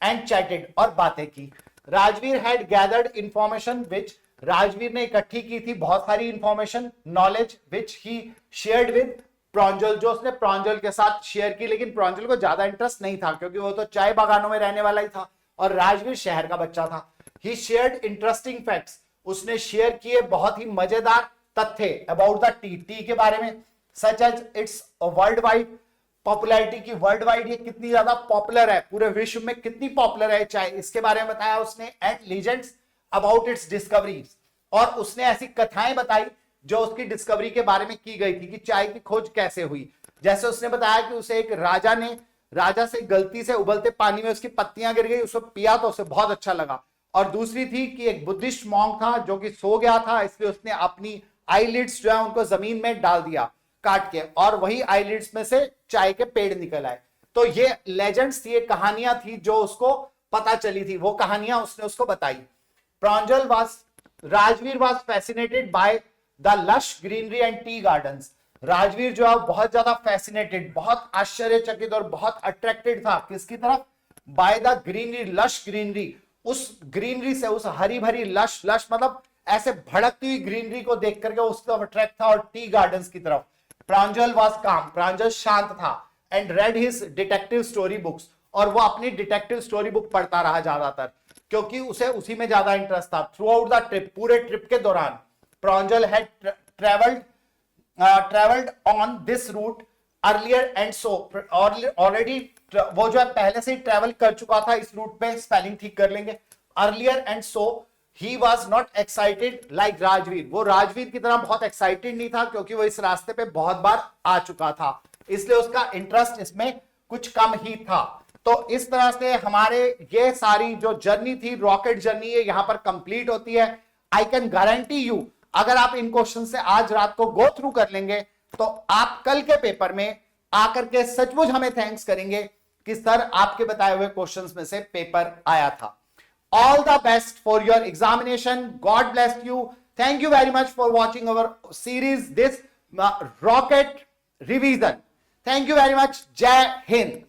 एंड चैटेड, और बातें की। Rajvir had gathered information which, Rajvir ने इकट्ठी की थी बहुत सारी information, knowledge which he shared with Pranjal, जो उसने प्रांजल के साथ शेयर की। लेकिन प्रांजल को ज्यादा इंटरेस्ट नहीं था क्योंकि वो तो चाय बागानों में रहने वाला ही था और राजवीर शहर का बच्चा था। ही शेयर्ड इंटरेस्टिंग फैक्ट्स, उसने शेयर किए बहुत ही मजेदार तथ्य अबाउट द टी के बारे में, such as its worldwide popularity की, वर्ल्ड वाइड ये कितनी ज्यादा पॉपुलर है, पूरे विश्व में कितनी पॉपुलर है चाय, इसके बारे में बताया उसने, and legends about it's discoveries, और उसने ऐसी कथाएं बताई जो उसकी डिस्कवरी के बारे में की गई थी कि चाय की खोज कैसे हुई। जैसे उसने बताया कि उसे एक राजा से गलती से उबलते पानी में उसकी पत्तियां गिर गई, उसको पिया तो उसे बहुत अच्छा लगा। और दूसरी थी कि एक बुद्धिस्ट मॉन्क था जो कि सो गया था, इसलिए उसने अपनी आईलिड्स जो है उनको जमीन में डाल दिया काट के, और वही आईलिड्स में से चाय के पेड़ निकल आए। तो ये लेजेंड्स थी, ये कहानियां थी जो उसको पता चली थी, वो कहानियां उसने उसको बताई। Rajveer was fascinated by the lush greenery and tea gardens. Rajveer जो है बहुत ज्यादा फैसिनेटेड, बहुत आश्चर्यचकित और बहुत अट्रैक्टेड था किसकी तरफ, by the greenery, lush greenery, उस ग्रीनरी से, उस हरी भरी लश मतलब ऐसे भड़कती हुई ग्रीनरी को देख करके उस तरफ अट्रैक्ट था, और टी गार्डन्स की तरफ। प्रांजल वाज काम, प्रांजल शांत था, and read his detective story books, और वो अपनी डिटेक्टिव स्टोरी बुक पढ़ता रहा ज्यादातर, क्योंकि उसे उसी में ज्यादा इंटरेस्ट था। थ्रू आउट द ट्रिप, पूरे ट्रिप के दौरान Pranjal had travelled on this route earlier and so already, वो जो है पहले से ही ट्रेवल कर चुका था इस रूट पे, स्पेलिंग ठीक कर लेंगे, earlier and so he was not excited like Rajveer, वो राजवीर की तरह बहुत एक्साइटेड नहीं था क्योंकि वो इस रास्ते पे बहुत बार आ चुका था, इसलिए उसका इंटरेस्ट इसमें कुछ कम ही था। तो इस तरह से हमारे ये सारी जो जर्नी थी, रॉकेट जर्नी, ये यहां पर कंप्लीट होती है। आई कैन गारंटी यू, अगर आप इन क्वेश्चन से आज रात को गो थ्रू कर लेंगे तो आप कल के पेपर में आकर के सचमुच हमें थैंक्स करेंगे कि सर आपके बताए हुए क्वेश्चंस में से पेपर आया था। All the best for your examination. God bless you. Thank you very much for watching our series, this rocket revision. Thank you very much. Jai Hind.